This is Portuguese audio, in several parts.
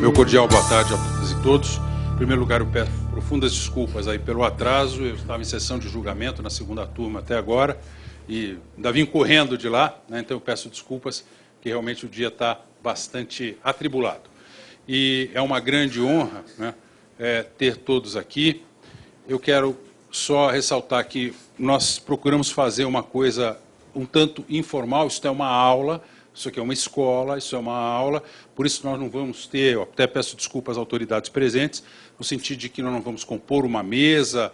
Meu cordial boa tarde a todas e todos. Em primeiro lugar, eu peço profundas desculpas aí pelo atraso. Eu estava em sessão de julgamento na segunda turma até agora e ainda vim correndo de lá, né? Então eu peço desculpas, que realmente o dia está bastante atribulado. E é uma grande honra, né, ter todos aqui. Eu quero só ressaltar que nós procuramos fazer uma coisa um tanto informal. Isso é uma aula, isso aqui é uma escola, isso é uma aula, por isso nós não vamos ter, eu até peço desculpas às autoridades presentes, no sentido de que nós não vamos compor uma mesa,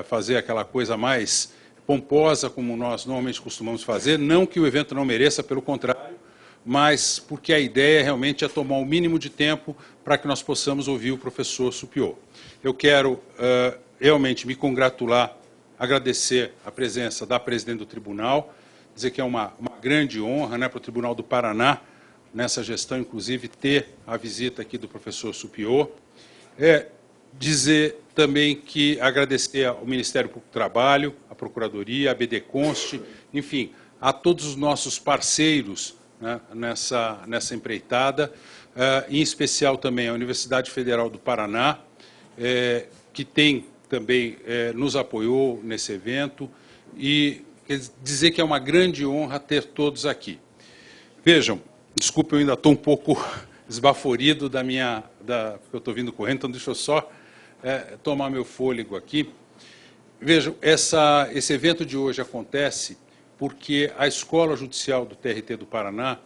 fazer aquela coisa mais pomposa como nós normalmente costumamos fazer, não que o evento não mereça, pelo contrário, mas porque a ideia realmente é tomar o mínimo de tempo para que nós possamos ouvir o professor Supiô. Eu quero realmente me congratular, agradecer a presença da presidente do tribunal, dizer que é uma grande honra, né, para o Tribunal do Paraná, nessa gestão, inclusive, ter a visita aqui do professor Supiô. Dizer também que agradecer ao Ministério Público do Trabalho, à Procuradoria, à BD Const, enfim, a todos os nossos parceiros, né, nessa empreitada, em especial também a Universidade Federal do Paraná, que tem também nos apoiou nesse evento, e quer dizer que é uma grande honra ter todos aqui. Vejam, desculpe, eu ainda estou um pouco esbaforido porque eu estou vindo correndo, então deixa eu só tomar meu fôlego aqui. Vejam, esse evento de hoje acontece porque a Escola Judicial do TRT do Paraná,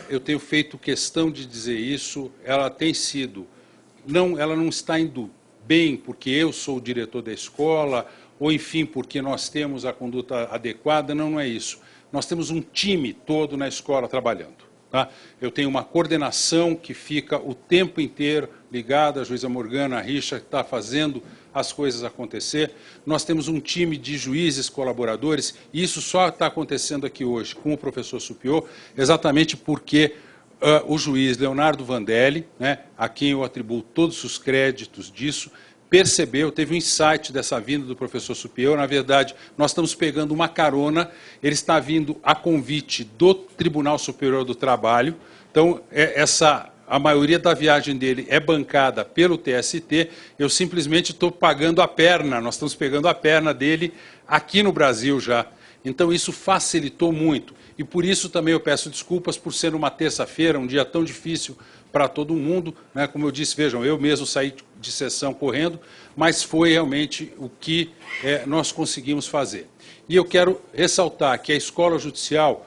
eu tenho feito questão de dizer isso, ela tem sido, ela não está indo bem porque eu sou o diretor da escola, ou, enfim, porque nós temos a conduta adequada, não é isso. Nós temos um time todo na escola trabalhando. Tá? Eu tenho uma coordenação que fica o tempo inteiro ligada, a juíza Morgana, a Richa, que está fazendo as coisas acontecer. Nós temos um time de juízes colaboradores, e isso só está acontecendo aqui hoje com o professor Supiô, exatamente porque o juiz Leonardo Vandelli, né, a quem eu atribuo todos os créditos disso, percebeu, teve um insight dessa vinda do professor Supiô. Na verdade, nós estamos pegando uma carona, ele está vindo a convite do Tribunal Superior do Trabalho, então a maioria da viagem dele é bancada pelo TST, eu simplesmente estou pagando a perna, nós estamos pegando a perna dele aqui no Brasil já. Então isso facilitou muito, e por isso também eu peço desculpas por ser uma terça-feira, um dia tão difícil para todo mundo, né? Como eu disse, vejam, eu mesmo saí de sessão correndo, mas foi realmente o que nós conseguimos fazer. E eu quero ressaltar que a Escola Judicial,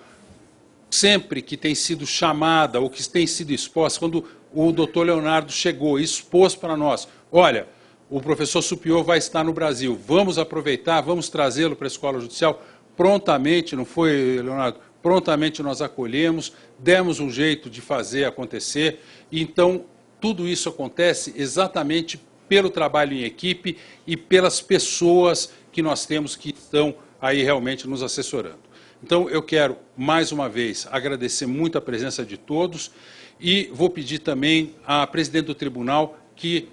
sempre que tem sido chamada ou que tem sido exposta, quando o doutor Leonardo chegou e expôs para nós, olha, o professor Supiô vai estar no Brasil, vamos aproveitar, vamos trazê-lo para a Escola Judicial, prontamente, não foi, Leonardo? Prontamente nós acolhemos, demos um jeito de fazer acontecer, e então tudo isso acontece exatamente pelo trabalho em equipe e pelas pessoas que nós temos que estão aí realmente nos assessorando. Então eu quero, mais uma vez, agradecer muito a presença de todos e vou pedir também à presidente do tribunal que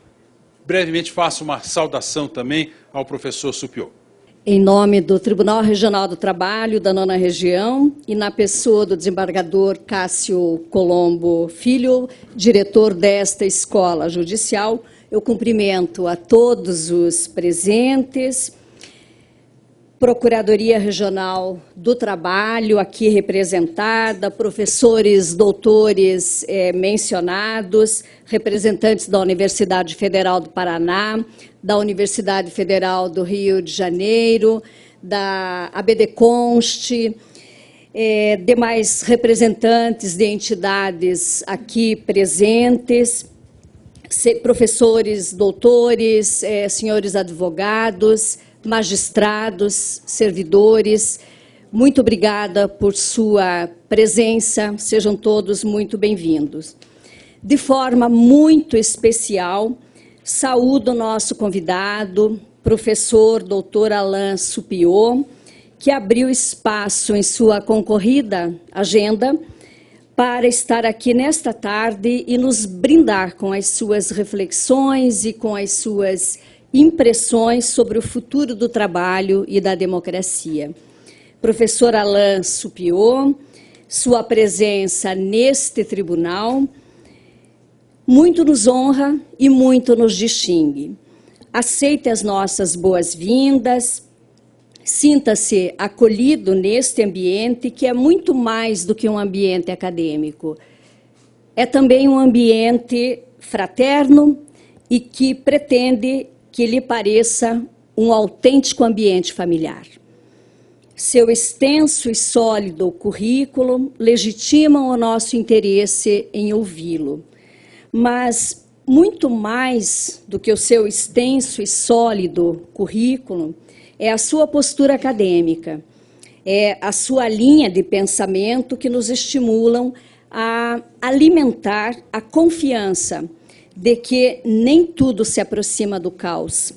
brevemente faça uma saudação também ao professor Supiô. Em nome do Tribunal Regional do Trabalho da 9ª Região e na pessoa do desembargador Cássio Colombo Filho, diretor desta Escola Judicial, eu cumprimento a todos os presentes, Procuradoria Regional do Trabalho aqui representada, professores, doutores mencionados, representantes da Universidade Federal do Paraná, da Universidade Federal do Rio de Janeiro, da ABD Const, demais representantes de entidades aqui presentes, professores, doutores, senhores advogados, magistrados, servidores, muito obrigada por sua presença, sejam todos muito bem-vindos. De forma muito especial, saúdo o nosso convidado, professor doutor Alain Supiô, que abriu espaço em sua concorrida agenda para estar aqui nesta tarde e nos brindar com as suas reflexões e com as suas impressões sobre o futuro do trabalho e da democracia. Professor Alain Supiô, sua presença neste tribunal muito nos honra e muito nos distingue. Aceite as nossas boas-vindas, sinta-se acolhido neste ambiente, que é muito mais do que um ambiente acadêmico. É também um ambiente fraterno e que pretende que lhe pareça um autêntico ambiente familiar. Seu extenso e sólido currículo legitimam o nosso interesse em ouvi-lo. Mas, muito mais do que o seu extenso e sólido currículo, é a sua postura acadêmica, é a sua linha de pensamento que nos estimulam a alimentar a confiança de que nem tudo se aproxima do caos,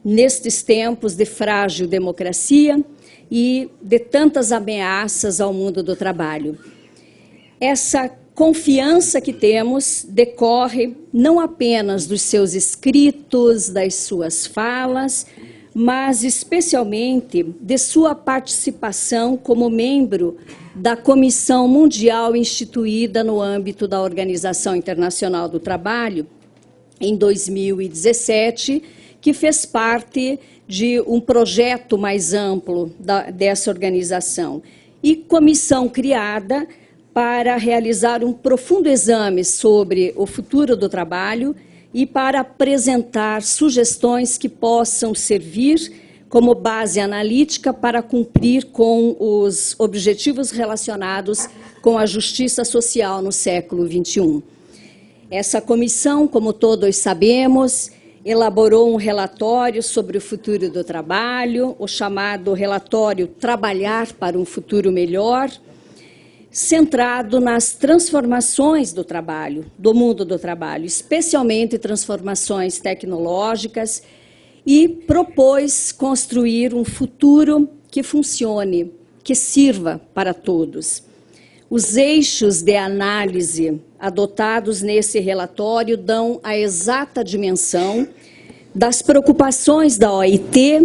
nestes tempos de frágil democracia e de tantas ameaças ao mundo do trabalho. Essa confiança que temos decorre não apenas dos seus escritos, das suas falas, mas especialmente de sua participação como membro da Comissão Mundial instituída no âmbito da Organização Internacional do Trabalho, em 2017, que fez parte de um projeto mais amplo dessa organização, e comissão criada para realizar um profundo exame sobre o futuro do trabalho e para apresentar sugestões que possam servir como base analítica para cumprir com os objetivos relacionados com a justiça social no século XXI. Essa comissão, como todos sabemos, elaborou um relatório sobre o futuro do trabalho, o chamado relatório Trabalhar para um Futuro Melhor, centrado nas transformações do trabalho, do mundo do trabalho, especialmente transformações tecnológicas, e propôs construir um futuro que funcione, que sirva para todos. Os eixos de análise adotados nesse relatório dão a exata dimensão das preocupações da OIT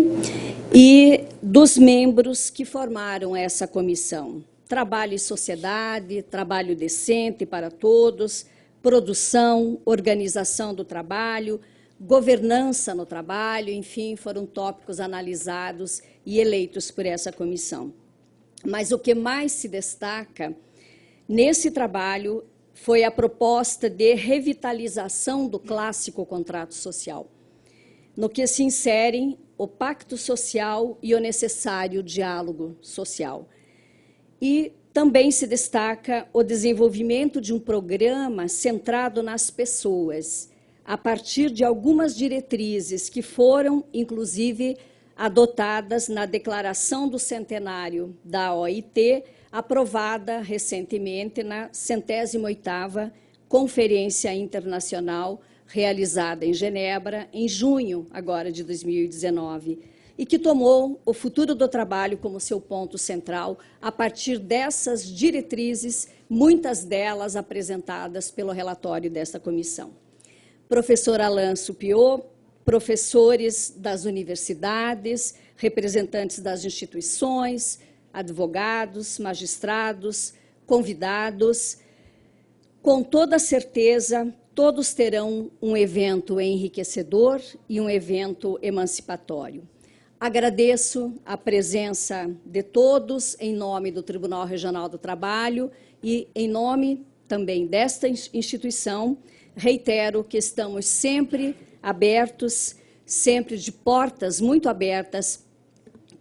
e dos membros que formaram essa comissão. Trabalho e sociedade, trabalho decente para todos, produção, organização do trabalho, governança no trabalho, enfim, foram tópicos analisados e eleitos por essa comissão. Mas o que mais se destaca nesse trabalho foi a proposta de revitalização do clássico contrato social, no que se inserem o pacto social e o necessário diálogo social. E também se destaca o desenvolvimento de um programa centrado nas pessoas, a partir de algumas diretrizes que foram, inclusive, adotadas na Declaração do Centenário da OIT, aprovada recentemente na 108ª Conferência Internacional realizada em Genebra, em junho agora de 2019, e que tomou o futuro do trabalho como seu ponto central a partir dessas diretrizes, muitas delas apresentadas pelo relatório desta comissão. Professor Alain Supiot, professores das universidades, representantes das instituições, advogados, magistrados, convidados, com toda certeza, todos terão um evento enriquecedor e um evento emancipatório. Agradeço a presença de todos em nome do Tribunal Regional do Trabalho e em nome também desta instituição. Reitero que estamos sempre abertos, sempre de portas muito abertas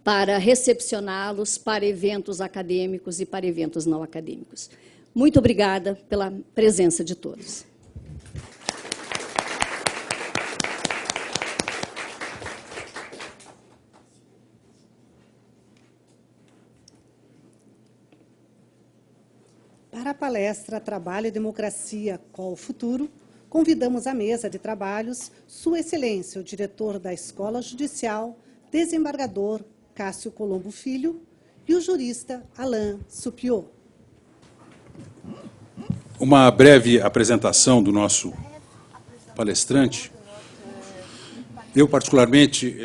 para recepcioná-los para eventos acadêmicos e para eventos não acadêmicos. Muito obrigada pela presença de todos. Para a palestra Trabalho e Democracia, qual o futuro?, convidamos à mesa de trabalhos Sua Excelência, o diretor da Escola Judicial, desembargador Cássio Colombo Filho, e o jurista Alain Supiot. Uma breve apresentação do nosso palestrante. Eu, particularmente,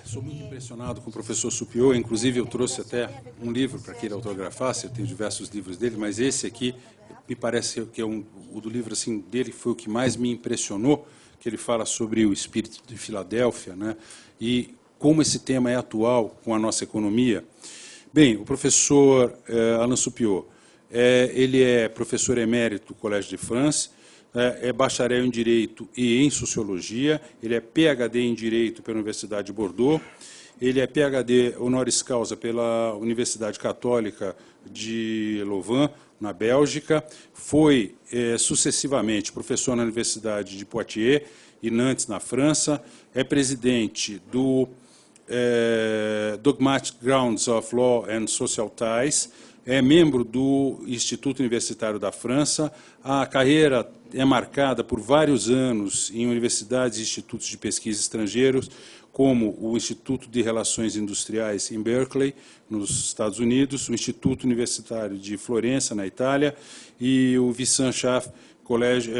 sou muito impressionado com o professor Supiot, inclusive eu trouxe até um livro para que ele autografasse, eu tenho diversos livros dele, mas esse aqui me parece que o do livro assim, dele foi o que mais me impressionou, que ele fala sobre o espírito de Filadélfia, né, e como esse tema é atual com a nossa economia. Bem, o professor Alain Soupiot, ele é professor emérito do Collège de France, é bacharel em Direito e em Sociologia, ele é PhD em Direito pela Universidade de Bordeaux, ele é PhD honoris causa pela Universidade Católica de Louvain, na Bélgica, foi sucessivamente professor na Universidade de Poitiers e Nantes, na França, é presidente do Dogmatic Grounds of Law and Social Ties, é membro do Instituto Universitário da França. A carreira é marcada por vários anos em universidades e institutos de pesquisa estrangeiros, como o Instituto de Relações Industriais em Berkeley, nos Estados Unidos, o Instituto Universitário de Florença, na Itália, e o Wissenschaft College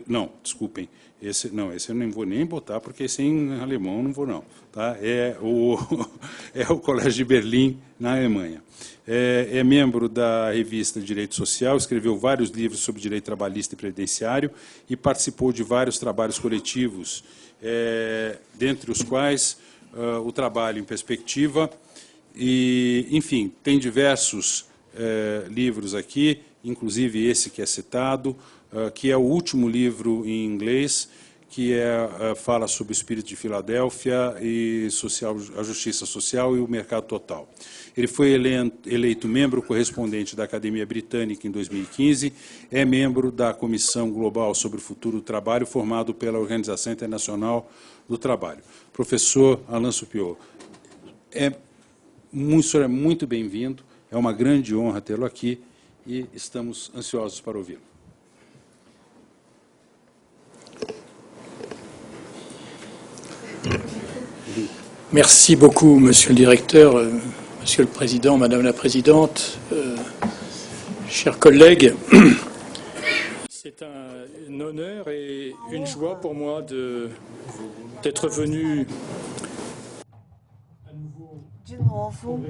não, desculpem, esse eu não vou nem botar, porque esse em alemão não vou não, tá? É o Colégio de Berlim, na Alemanha. É membro da revista Direito Social, escreveu vários livros sobre direito trabalhista e previdenciário e participou de vários trabalhos coletivos, dentre os quais o trabalho em perspectiva, e, enfim, tem diversos livros aqui, inclusive esse que é citado, que é o último livro em inglês, que fala sobre o espírito de Filadélfia e a justiça social e o mercado total. Ele foi eleito membro correspondente da Academia Britânica em 2015, é membro da Comissão Global sobre o Futuro do Trabalho, formado pela Organização Internacional do Trabalho. Professor Alain Soupiot, o senhor é muito bem-vindo, é uma grande honra tê-lo aqui e estamos ansiosos para ouvi-lo. Merci beaucoup, Monsieur le Directeur, Monsieur le Président, Madame la Présidente, chers collègues. C'est un honneur et une joie pour moi d'être venu de novo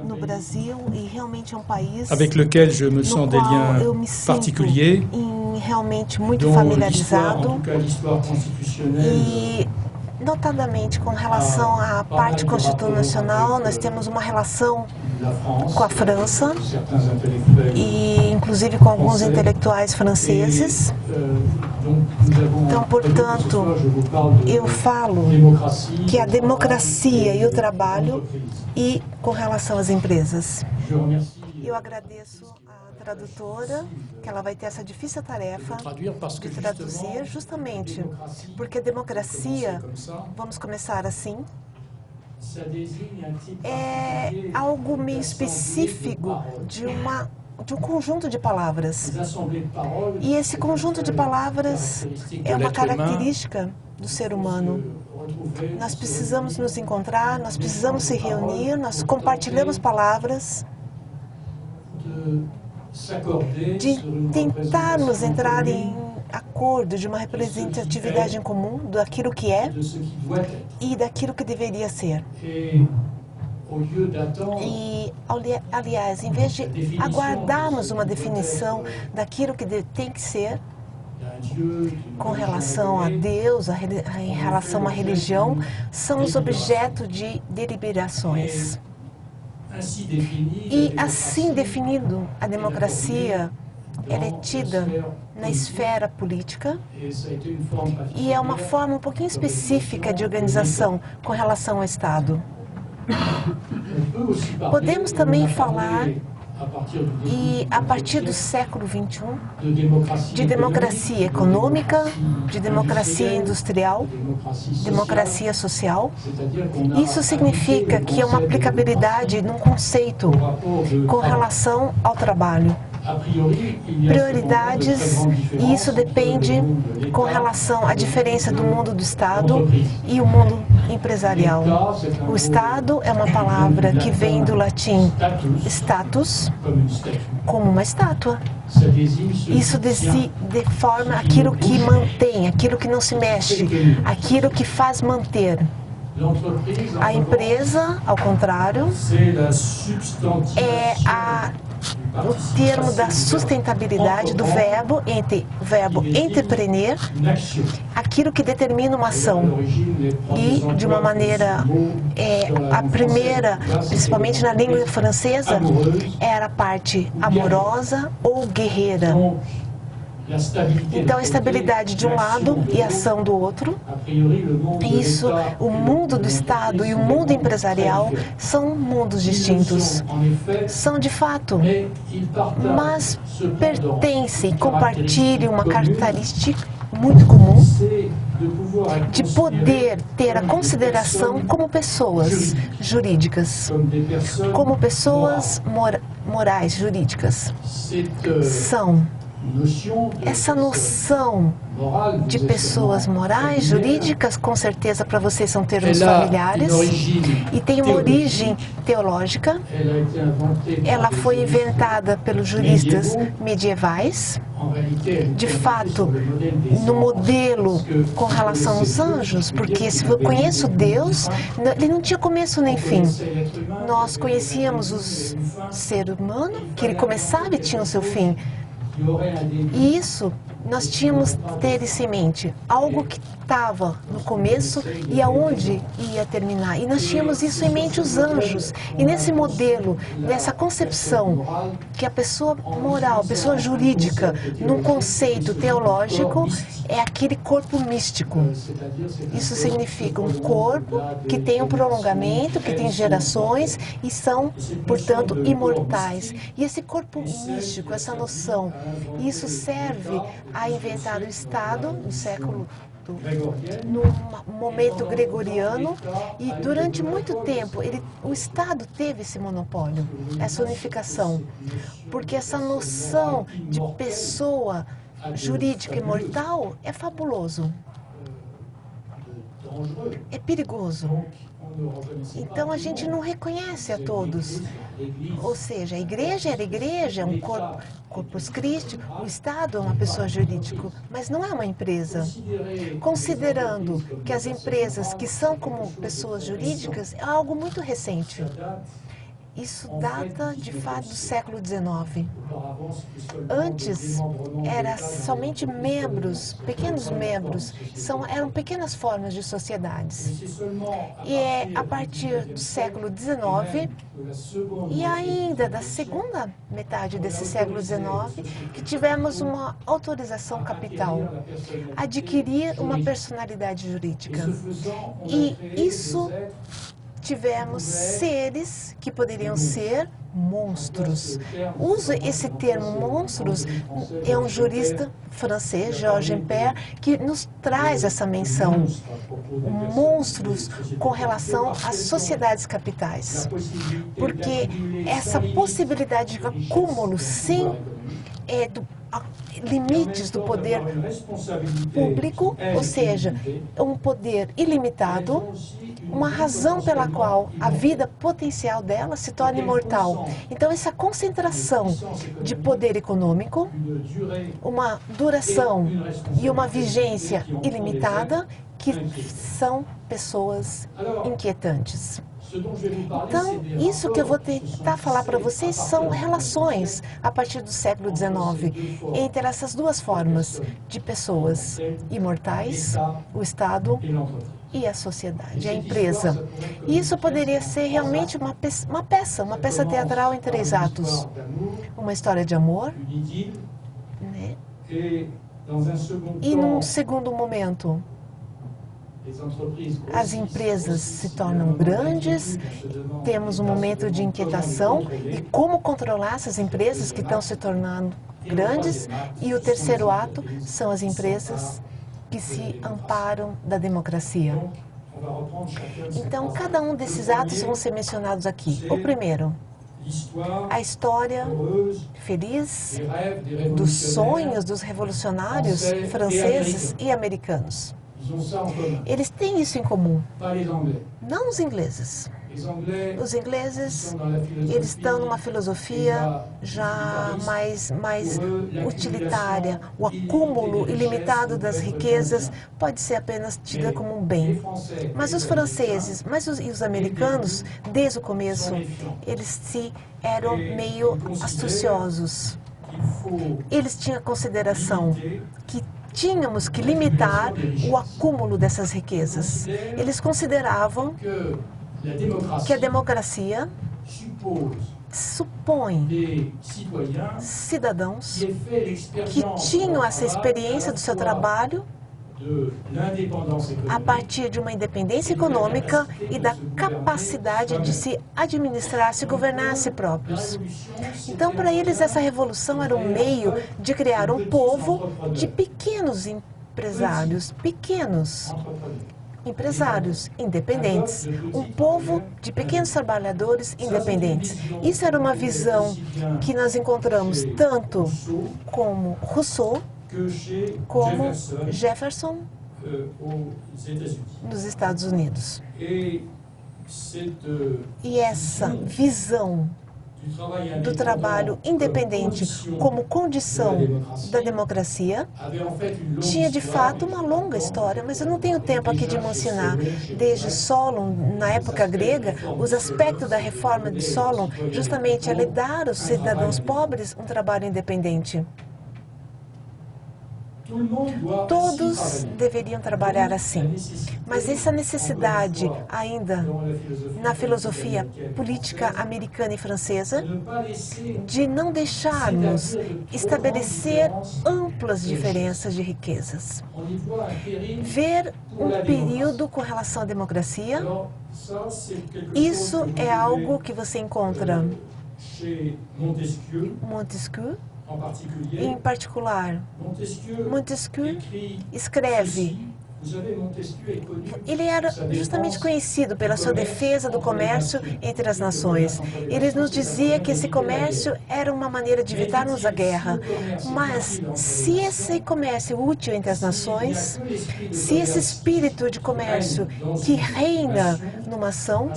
no Brasil, e realmente é um país avec lequel je me sens des liens particuliers, realmente muito familiarizado, en tout cas l'histoire constitutionnelle. E notadamente com relação à parte constitucional, nós temos uma relação com a França e inclusive com alguns intelectuais franceses. Então, portanto, eu falo que a democracia e o trabalho e com relação às empresas. Eu agradeço a tradutora, que ela vai ter essa difícil tarefa de traduzir, justamente porque a democracia, vamos começar assim, é algo meio específico de um conjunto de palavras. E esse conjunto de palavras é uma característica do ser humano. Nós precisamos nos encontrar, nós precisamos se reunir, nós compartilhamos palavras, de tentarmos entrar em acordo de uma representatividade em comum daquilo que é e daquilo que deveria ser. E, aliás, em vez de aguardarmos uma definição daquilo que tem que ser, com relação a Deus, em relação à religião, somos objeto de deliberações. E assim definido, a democracia ela é tida na esfera política e é uma forma um pouquinho específica de organização com relação ao Estado. Podemos também falar, e a partir do século XXI, de democracia econômica, de democracia industrial, democracia social. Isso significa que é uma aplicabilidade num conceito com relação ao trabalho. Prioridades, e isso depende com relação à diferença do mundo do Estado e o mundo empresarial. O Estado é uma palavra que vem do latim status, como uma estátua. Isso deforma aquilo que mantém, aquilo que não se mexe, aquilo que faz manter. A empresa, ao contrário, é a o termo da sustentabilidade, do verbo entrepreneur, aquilo que determina uma ação. E, de uma maneira, a primeira, principalmente na língua francesa, era a parte amorosa ou guerreira. Então, a estabilidade de um lado e a ação do outro. Isso, o mundo do Estado e o mundo empresarial são mundos distintos. São de fato, mas pertencem, compartilham uma característica muito comum de poder ter a consideração como pessoas jurídicas, como pessoas morais jurídicas. Essa noção de pessoas morais, jurídicas, com certeza para vocês são termos familiares, e tem uma origem teológica. Ela foi inventada pelos juristas medievais. De fato, no modelo com relação aos anjos, porque se eu conheço Deus, ele não tinha começo nem fim. Nós conhecíamos o ser humano, que ele começava e tinha o seu fim. E isso nós tínhamos que ter isso em mente, algo que estava no começo e aonde ia terminar. E nós tínhamos isso em mente, os anjos. E nesse modelo, nessa concepção, que a pessoa moral, a pessoa jurídica, num conceito teológico, é aquele corpo místico. Isso significa um corpo que tem um prolongamento, que tem gerações e são, portanto, imortais. E esse corpo místico, essa noção, isso serve a inventar o Estado no século no momento gregoriano, e durante muito tempo o Estado teve esse monopólio, essa unificação, porque essa noção de pessoa jurídica imortal é fabuloso, é perigoso. Então a gente não reconhece a todos. Ou seja, a igreja era igreja, é um corpus Christi, o Estado é uma pessoa jurídica, mas não é uma empresa. Considerando que as empresas que são como pessoas jurídicas é algo muito recente. Isso data, de fato, do século XIX. Antes, era somente membros, pequenos membros, eram pequenas formas de sociedades. E é a partir do século XIX, e ainda da segunda metade desse século XIX, que tivemos uma autorização capital, adquirir uma personalidade jurídica. E isso... tivemos seres que poderiam ser monstros. Uso esse termo monstros, é um jurista francês, Georges Impert, que nos traz essa menção. Monstros com relação às sociedades capitais. Porque essa possibilidade de acúmulo sem limites do poder público, ou seja, um poder ilimitado, uma razão pela qual a vida potencial dela se torna imortal. Então, essa concentração de poder econômico, uma duração e uma vigência ilimitada, que são pessoas inquietantes. Então, isso que eu vou tentar falar para vocês são relações, a partir do século XIX, entre essas duas formas de pessoas imortais, o Estado e a sociedade, a empresa. E isso poderia ser realmente uma peça teatral em 3 atos. Uma história de amor, né? E num segundo momento, as empresas se tornam grandes, temos um momento de inquietação e como controlar essas empresas que estão se tornando grandes. E o terceiro ato são as empresas que se amparam da democracia. Então, cada um desses atos vão ser mencionados aqui. O primeiro, a história feliz dos sonhos dos revolucionários franceses e americanos. Eles têm isso em comum, não os ingleses. Os ingleses, eles estão numa filosofia já mais utilitária. O acúmulo ilimitado das riquezas pode ser apenas tido como um bem. Mas os franceses, e os americanos, desde o começo, eles eram meio astuciosos. Eles tinham consideração que tínhamos que limitar o acúmulo dessas riquezas. Eles consideravam que a democracia supõe cidadãos que tinham essa experiência do seu trabalho a partir de uma independência econômica e da capacidade de se administrar, se governar a si próprios. Então, para eles, essa revolução era um meio de criar um povo de pequenos empresários, independentes, um povo de pequenos trabalhadores independentes. Isso era uma visão que nós encontramos tanto como Rousseau, como Jefferson nos Estados Unidos. E essa visão do trabalho independente como condição da democracia tinha de fato uma longa história, mas eu não tenho tempo aqui de mencionar. Desde Solon, na época grega, os aspectos da reforma de Solon justamente é lhe dar aos cidadãos pobres um trabalho independente. Todos deveriam trabalhar assim, mas essa necessidade ainda na filosofia política americana e francesa de não deixarmos estabelecer amplas diferenças de riquezas. Ver um período com relação à democracia, isso é algo que você encontra Montesquieu, em particular. Montesquieu escreve. Ele era justamente conhecido pela sua defesa do comércio entre as nações. Ele nos dizia que esse comércio era uma maneira de evitarmos a guerra. Mas se esse comércio é útil entre as nações, se esse espírito de comércio que reina numa ação,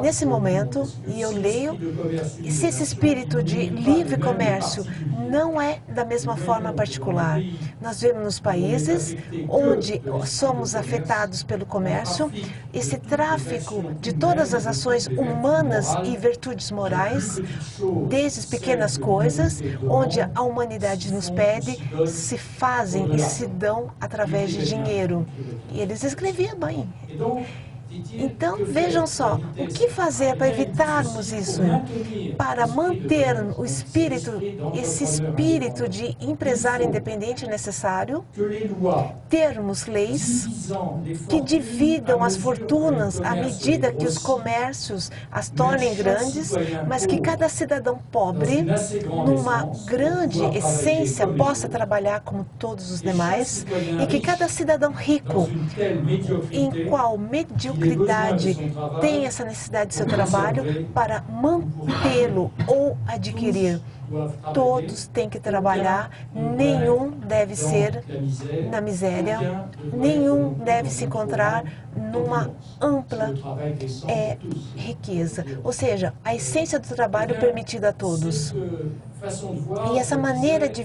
nesse momento, e eu leio, se esse espírito de livre comércio não é da mesma forma particular. Nós vemos nos países onde somos afetados pelo comércio, esse tráfico de todas as ações humanas e virtudes morais, desde as pequenas coisas, onde a humanidade nos pede, se fazem e se dão através de dinheiro. E eles escreviam bem. Então, vejam só, o que fazer para evitarmos isso? Para manter o espírito, esse espírito de empresário independente necessário, termos leis que dividam as fortunas à medida que os comércios as tornem grandes, mas que cada cidadão pobre, numa grande essência, possa trabalhar como todos os demais, e que cada cidadão rico, em qual medíocre tem essa necessidade de seu trabalho para mantê-lo ou adquirir. Todos têm que trabalhar, nenhum deve ser na miséria, nenhum deve se encontrar numa ampla riqueza. Ou seja, a essência do trabalho permitida a todos. E essa maneira de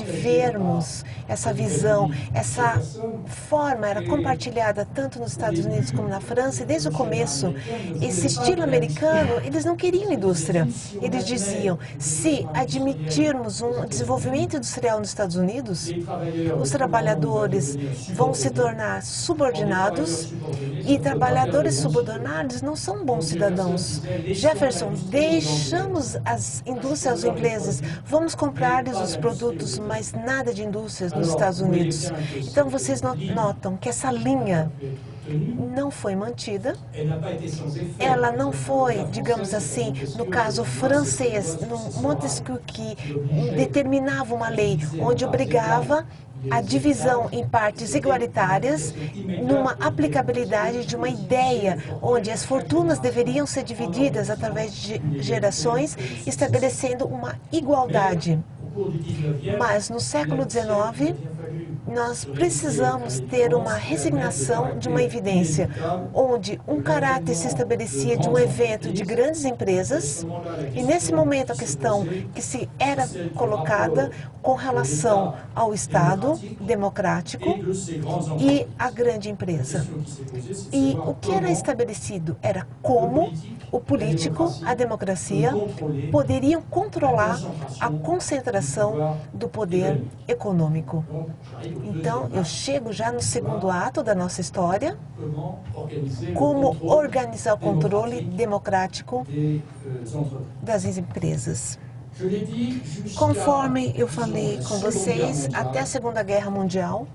vermos, essa visão, essa forma era compartilhada tanto nos Estados Unidos como na França, e desde o começo, esse estilo americano, eles não queriam indústria. Eles diziam, se admitirmos um desenvolvimento industrial nos Estados Unidos, os trabalhadores vão se tornar subordinados, e trabalhadores subordinados não são bons cidadãos. Jefferson, deixamos as indústrias inglesas, vamos comprar-lhes os produtos, mas nada de indústrias nos Estados Unidos. Então, vocês notam que essa linha não foi mantida, ela não foi, digamos assim, no caso francês, no Montesquieu, que determinava uma lei onde obrigava a divisão em partes igualitárias, numa aplicabilidade de uma ideia onde as fortunas deveriam ser divididas através de gerações, estabelecendo uma igualdade. Mas no século XIX, nós precisamos ter uma resignação de uma evidência, onde um caráter se estabelecia de um evento de grandes empresas, e nesse momento a questão que se era colocada com relação ao Estado democrático e a grande empresa. E o que era estabelecido era como o político, a democracia, poderiam controlar a concentração do poder econômico. Então, eu chego já no segundo ato da nossa história, como organizar o controle democrático das empresas. Conforme eu falei com vocês, até a Segunda Guerra Mundial,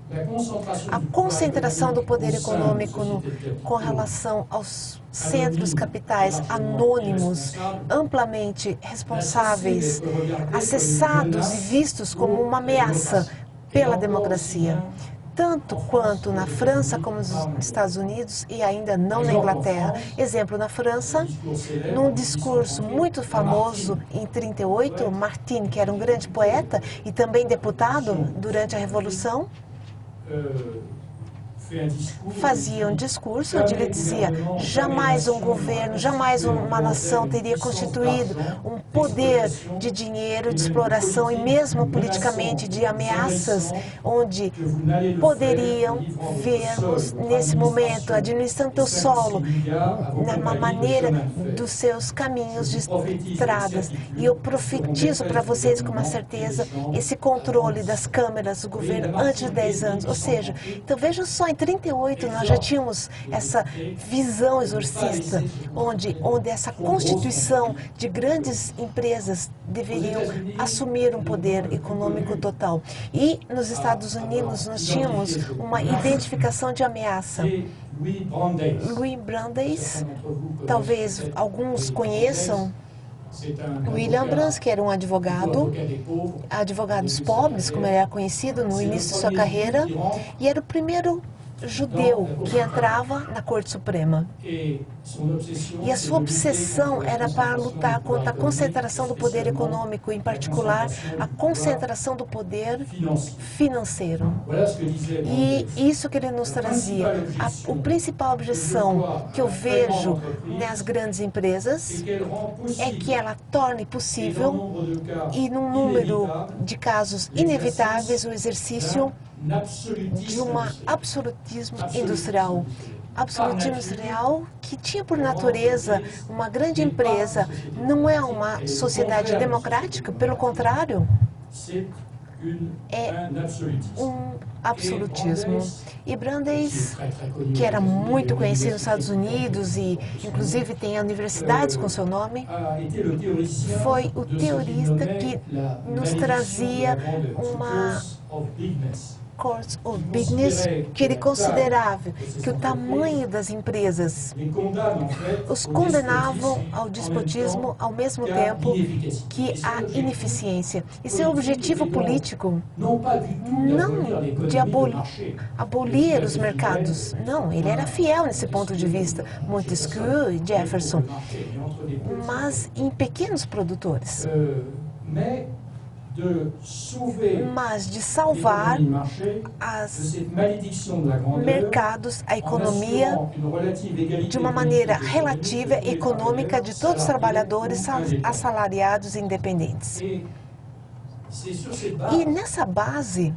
a concentração do poder econômico com relação aos centros capitais anônimos, amplamente responsáveis, acessados e vistos como uma ameaça pela democracia, tanto quanto na França como nos Estados Unidos e ainda não na Inglaterra. Exemplo, na França, num discurso muito famoso em 1938, Martin, que era um grande poeta e também deputado durante a Revolução, fazia um discurso onde ele dizia: jamais um governo, jamais uma nação teria constituído um poder de dinheiro, de exploração e mesmo politicamente de ameaças, onde poderiam vermos nesse momento administrando o solo na maneira dos seus caminhos de estradas. E eu profetizo para vocês com uma certeza esse controle das câmeras do governo antes de 10 anos. Ou seja, então vejam só, em 1938 nós já tínhamos essa visão exorcista, onde essa constituição de grandes empresas deveriam assumir um poder econômico total. E nos Estados Unidos nós tínhamos uma identificação de ameaça. Louis Brandeis, talvez alguns conheçam, William Brandeis, que era um advogado dos pobres, como ele era conhecido no início de sua carreira, e era o primeiro judeu que entrava na Corte Suprema. E a sua obsessão era para lutar contra a concentração do poder econômico, em particular a concentração do poder financeiro. E isso que ele nos trazia. A principal objeção que eu vejo nas grandes empresas é que ela torne possível, e num número de casos inevitáveis, o exercício de um absolutismo industrial. Absolutismo industrial que tinha por natureza uma grande empresa, não é uma sociedade democrática, pelo contrário, é um absolutismo. E Brandeis, que era muito conhecido nos Estados Unidos e inclusive tem universidades com seu nome, foi o teorista que nos trazia uma Courts of Business, que ele considerava que o tamanho das empresas os condenavam ao despotismo ao mesmo tempo que a ineficiência. E seu objetivo político não de abolir os mercados, não, ele era fiel nesse ponto de vista, Montesquieu e Jefferson, mas em pequenos produtores. Mas de salvar os mercados, a economia, de uma maneira relativa e econômica de todos os trabalhadores assalariados e independentes. E nessa base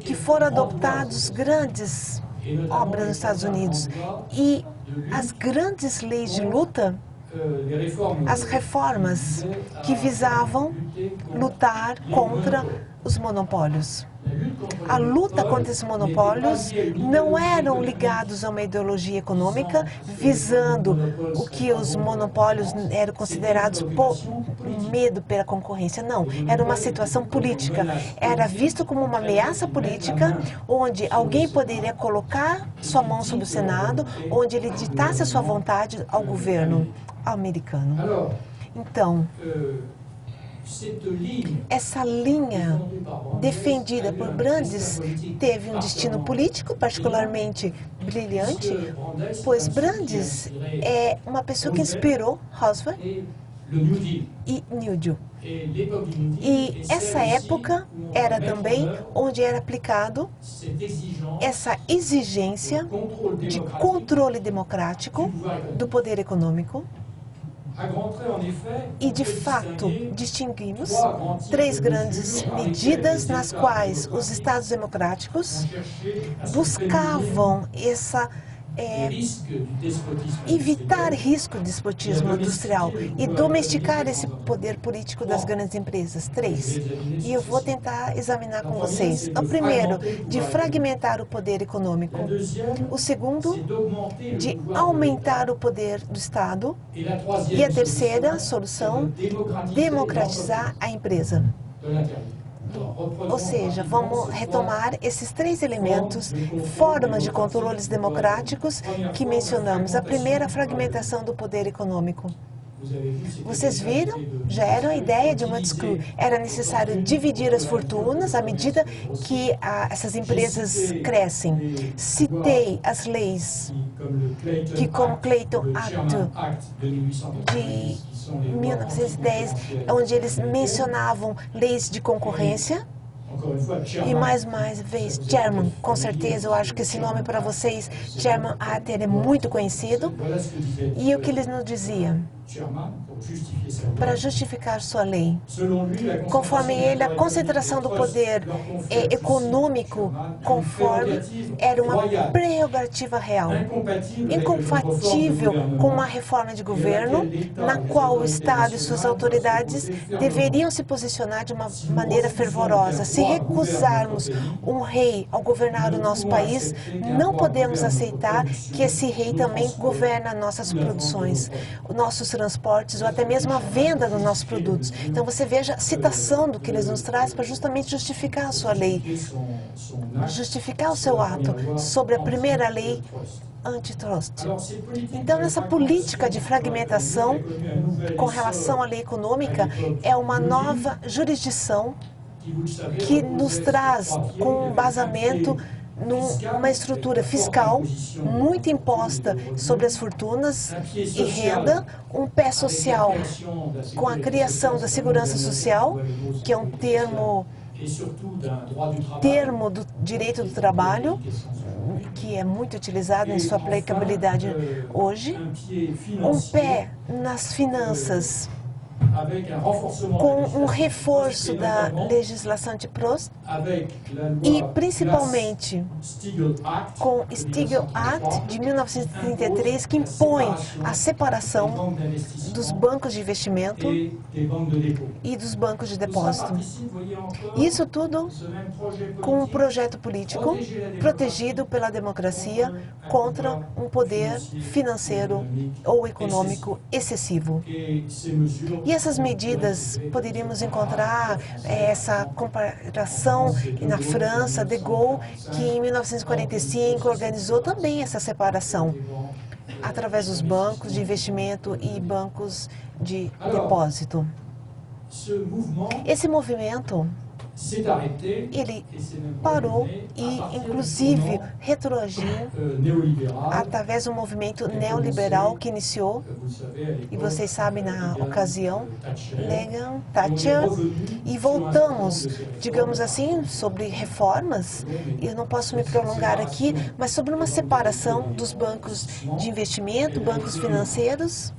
que foram adotados grandes obras nos Estados Unidos e as grandes leis de luta, as reformas que visavam lutar contra os monopólios. A luta contra esses monopólios não eram ligados a uma ideologia econômica, visando o que os monopólios eram considerados por medo pela concorrência. Não, era uma situação política. Era visto como uma ameaça política, onde alguém poderia colocar sua mão sobre o Senado, onde ele ditasse a sua vontade ao governo americano. Então, essa linha defendida por Brandeis teve um destino político particularmente brilhante, pois Brandeis é uma pessoa que inspirou Roosevelt e New Deal. E essa época era também onde era aplicado essa exigência de controle democrático do poder econômico. E, de fato, distinguimos três grandes medidas nas quais os Estados democráticos buscavam evitar risco de despotismo industrial e domesticar esse poder político das grandes empresas. Três. E eu vou tentar examinar com vocês. O primeiro, de fragmentar o poder econômico. O segundo, de aumentar o poder do Estado. E a terceira solução, democratizar a empresa. Ou seja, vamos retomar esses três elementos, formas de controles democráticos que mencionamos. A primeira, a fragmentação do poder econômico. Vocês viram? Já era a ideia de Montesquieu. Era necessário dividir as fortunas à medida que essas empresas crescem. Citei as leis que, como Clayton Act de 1910, onde eles mencionavam leis de concorrência. E mais uma vez, German, com certeza, eu acho que esse nome para vocês, German Act, é muito conhecido. E o que eles nos diziam? Para justificar sua lei. Conforme ele, a concentração do poder econômico, conforme era uma prerrogativa real, incompatível com uma reforma de governo, na qual o Estado e suas autoridades deveriam se posicionar de uma maneira fervorosa. Se recusarmos um rei ao governar o nosso país, não podemos aceitar que esse rei também governa nossas produções, nossos transportes ou até mesmo a venda dos nossos produtos. Então você veja a citação do que eles nos trazem para justamente justificar a sua lei, justificar o seu ato sobre a primeira lei antitrust. Então, essa política de fragmentação com relação à lei econômica é uma nova jurisdição que nos traz com um embasamento numa estrutura fiscal muito imposta sobre as fortunas e renda, um pé social com a criação da segurança social, que é um termo do direito do trabalho, que é muito utilizado em sua aplicabilidade hoje, um pé nas finanças, com um reforço da legislação antitrust e, principalmente, com o Stigl Act de 1933, que impõe a separação dos bancos de investimento e dos bancos de depósito. Isso tudo com um projeto político protegido pela democracia contra um poder financeiro ou econômico excessivo. E essas medidas, poderíamos encontrar essa comparação na França, de Gaulle, que em 1945 organizou também essa separação através dos bancos de investimento e bancos de depósito. Esse movimento, ele parou e, inclusive, retroagiu através do movimento neoliberal que iniciou, e vocês sabem, na ocasião, Reagan, Thatcher, e voltamos, digamos assim, sobre reformas. Eu não posso me prolongar aqui, mas sobre uma separação dos bancos de investimento, bancos financeiros,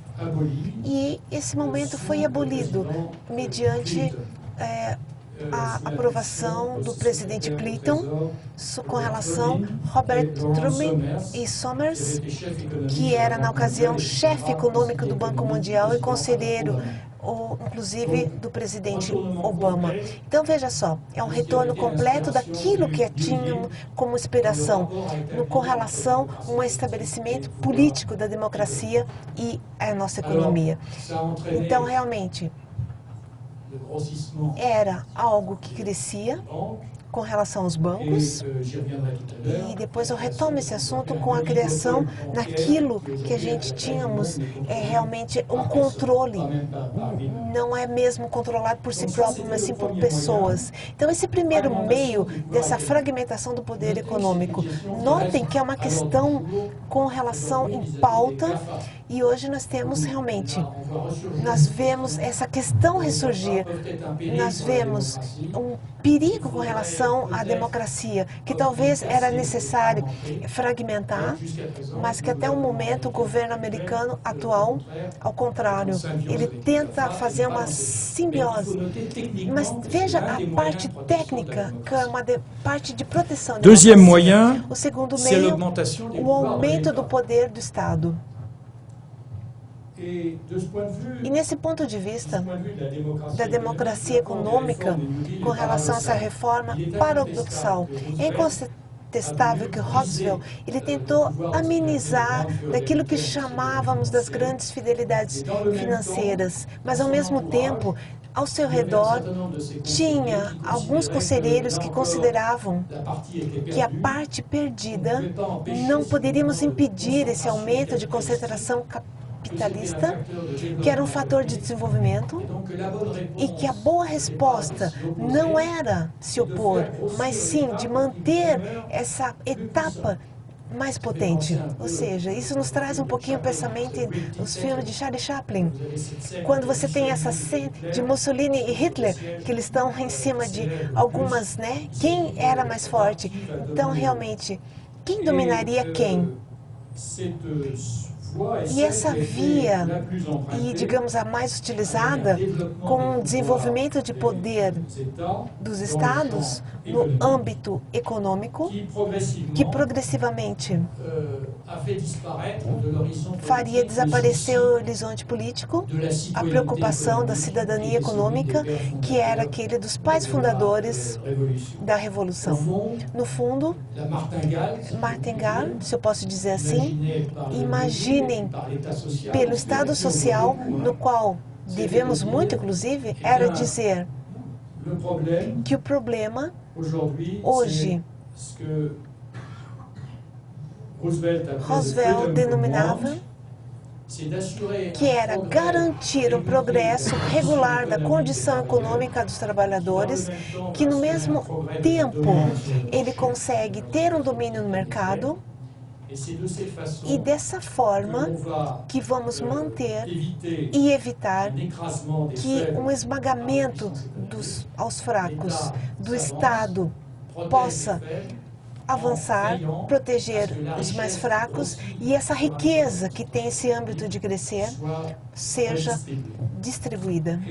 e esse momento foi abolido mediante a aprovação do presidente Clinton com relação a Robert Truman e Summers, que era, na ocasião, chefe econômico do Banco Mundial e conselheiro, inclusive, do presidente Obama. Então, veja só, é um retorno completo daquilo que tínhamos como inspiração com relação a um estabelecimento político da democracia e a nossa economia. Então, realmente, era algo que crescia com relação aos bancos, e depois eu retomo esse assunto com a criação naquilo que a gente tínhamos realmente um controle, não é mesmo controlado por si próprio, mas sim por pessoas. Então, esse primeiro meio dessa fragmentação do poder econômico, notem que é uma questão com relação em pauta, e hoje nós temos realmente, nós vemos essa questão ressurgir, nós vemos um perigo com relação à democracia, que talvez era necessário fragmentar, mas que até o momento o governo americano atual, ao contrário, ele tenta fazer uma simbiose. Mas veja a parte técnica, que é uma parte de proteção. Deuxième moyen, o segundo c'est meio, l'augmentation des o pouvoirs de aumento do l'État. poder do Estado. Et de ce point de vue, E nesse ponto de vista da da democracia econômica, com relação a essa reforma paradoxal, é incontestável que Roosevelt ele tentou amenizar daquilo que chamávamos das grandes fidelidades financeiras, mas ao mesmo tempo, ao seu redor, tinha alguns conselheiros que consideravam que a parte perdida não poderíamos impedir esse aumento de concentração capitalista, que era um fator de desenvolvimento, e que a boa resposta não era se opor, mas sim de manter essa etapa mais potente. Ou seja, isso nos traz um pouquinho o pensamento nos filmes de Charlie Chaplin. Quando você tem essa cena de Mussolini e Hitler, que eles estão em cima de algumas, né? Quem era mais forte? Então, realmente, quem dominaria quem? E essa via, e digamos a mais utilizada, com o desenvolvimento de poder dos estados no âmbito econômico, que progressivamente faria desaparecer o horizonte político, a preocupação da cidadania econômica, que era aquele dos pais fundadores da Revolução. No fundo, Martingale, se eu posso dizer assim, imaginem pelo Estado social, no qual devemos muito, inclusive, era dizer que o problema, hoje, Roosevelt denominava que era garantir um progresso regular da condição econômica dos trabalhadores, que no mesmo tempo ele consegue ter um domínio no mercado, e dessa forma que vamos manter e evitar que um esmagamento aos fracos do Estado possa avançar, proteger os mais fracos, e essa riqueza que tem esse âmbito de crescer seja distribuída.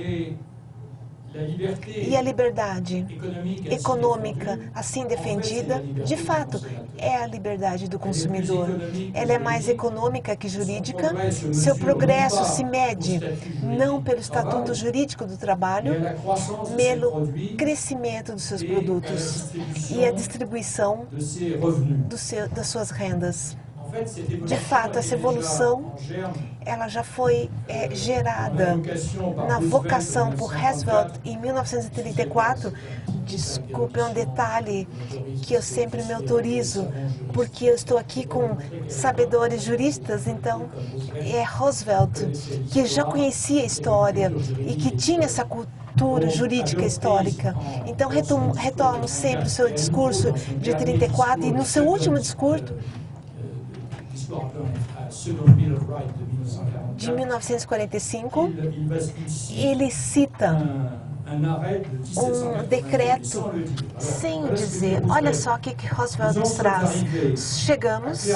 E a liberdade econômica assim defendida, de fato, é a liberdade do consumidor. Ela é mais econômica que jurídica. Seu progresso se mede não pelo estatuto jurídico do trabalho, pelo crescimento dos seus produtos e a distribuição das suas rendas. De fato, essa evolução, ela já foi gerada na vocação por Roosevelt em 1934. Desculpe, é um detalhe que eu sempre me autorizo, porque eu estou aqui com sabedores juristas, então é Roosevelt que já conhecia a história e que tinha essa cultura jurídica histórica. Então, retomo sempre o seu discurso de 34 e no seu último discurso, de 1945, ele cita um decreto sem dizer, olha só o que Roosevelt nos traz. Chegamos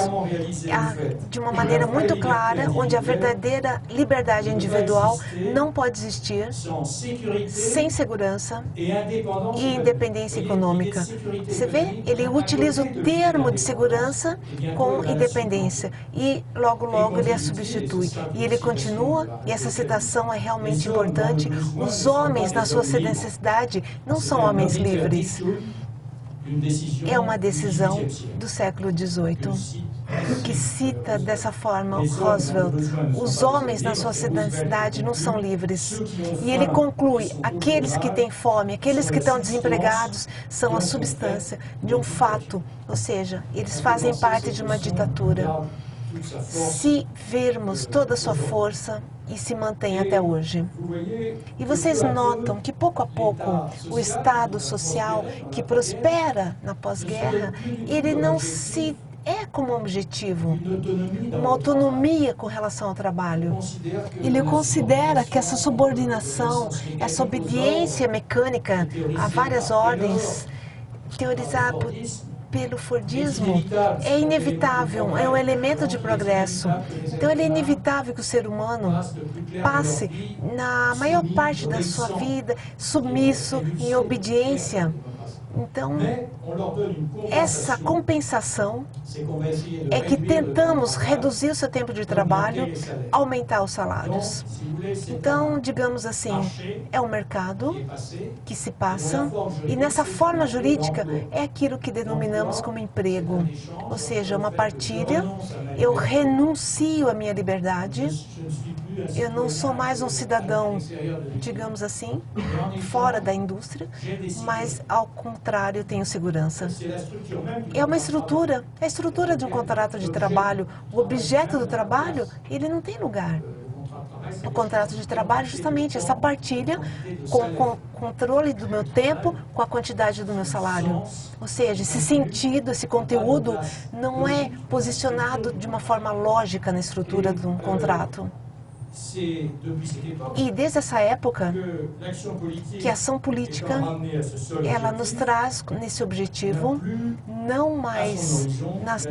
de uma maneira muito clara, onde a verdadeira liberdade individual não pode existir sem segurança e independência econômica. Você vê? Ele utiliza o termo de segurança com independência e logo, logo ele a substitui. E ele continua, e essa citação é realmente importante, os homens na sua necessidade não são homens livres. é uma decisão do século XVIII, que cita dessa forma Roosevelt: os homens na sociedade não são livres. E ele conclui: aqueles que têm fome, aqueles que estão desempregados, são a substância de um fato, ou seja, eles fazem parte de uma ditadura. Se vermos toda a sua força, e se mantém até hoje. E vocês notam que, pouco a pouco, o Estado social que prospera na pós-guerra, ele não se como objetivo uma autonomia com relação ao trabalho. Ele considera que essa subordinação, essa obediência mecânica a várias ordens, teorizada pelo Fordismo, é inevitável, é um elemento de progresso. Então, ele é inevitável que o ser humano passe, na maior parte da sua vida, submisso, em obediência. Então, essa compensação é que tentamos reduzir o seu tempo de trabalho, aumentar os salários. Então, digamos assim, é um mercado que se passa, e nessa forma jurídica é aquilo que denominamos como emprego, ou seja, uma partilha. Eu renuncio à minha liberdade, eu não sou mais um cidadão, digamos assim, fora da indústria, mas, ao contrário, tenho segurança. É uma estrutura, é a estrutura de um contrato de trabalho. O objeto do trabalho, ele não tem lugar. O contrato de trabalho, justamente, essa partilha com o controle do meu tempo, com a quantidade do meu salário. Ou seja, esse sentido, esse conteúdo não é posicionado de uma forma lógica na estrutura de um contrato. E desde essa época que a ação política, ela nos traz nesse objetivo, não mais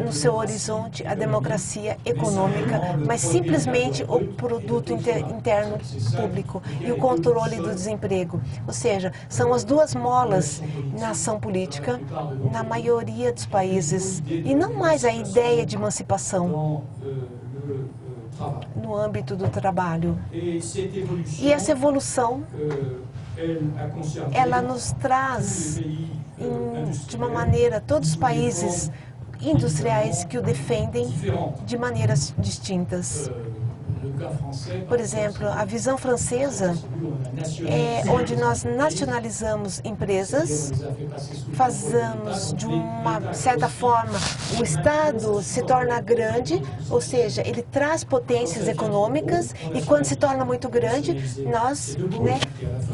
no seu horizonte a democracia econômica, mas simplesmente o produto interno público e o controle do desemprego. Ou seja, são as duas molas na ação política na maioria dos países, e não mais a ideia de emancipação no âmbito do trabalho. E essa evolução, ela nos traz, de uma maneira, todos os países industriais que o defendem de maneiras distintas. Por exemplo, a visão francesa é onde nós nacionalizamos empresas, fazemos de uma certa forma, o Estado se torna grande, ou seja, ele traz potências econômicas, e quando se torna muito grande, nós,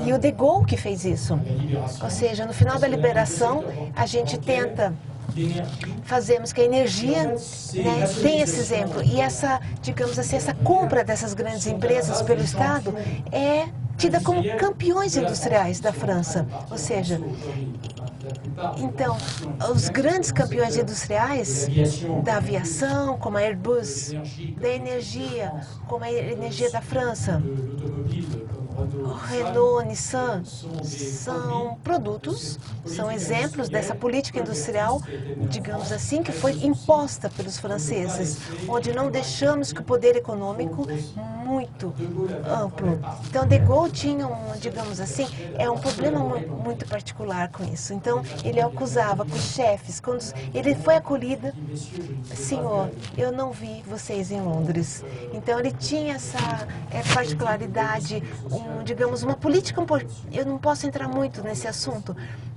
e o de Gaulle que fez isso. Ou seja, no final da liberação, a gente tenta fazemos que a energia tenha esse exemplo. E essa, digamos assim, essa compra dessas grandes empresas pelo Estado é tida como campeões industriais da França. Ou seja, então, os grandes campeões industriais da aviação, como a Airbus, da energia, como a energia da França, Renault, Nissan, são produtos, são exemplos dessa política industrial, digamos assim, que foi imposta pelos franceses, onde não deixamos que o poder econômico muito amplo. Então, de Gaulle tinha digamos assim, um problema muito particular com isso. Então, ele acusava com os chefes, quando ele foi acolhido: senhor, eu não vi vocês em Londres. Então, ele tinha essa particularidade, digamos, uma política. Eu não posso entrar muito nesse assunto,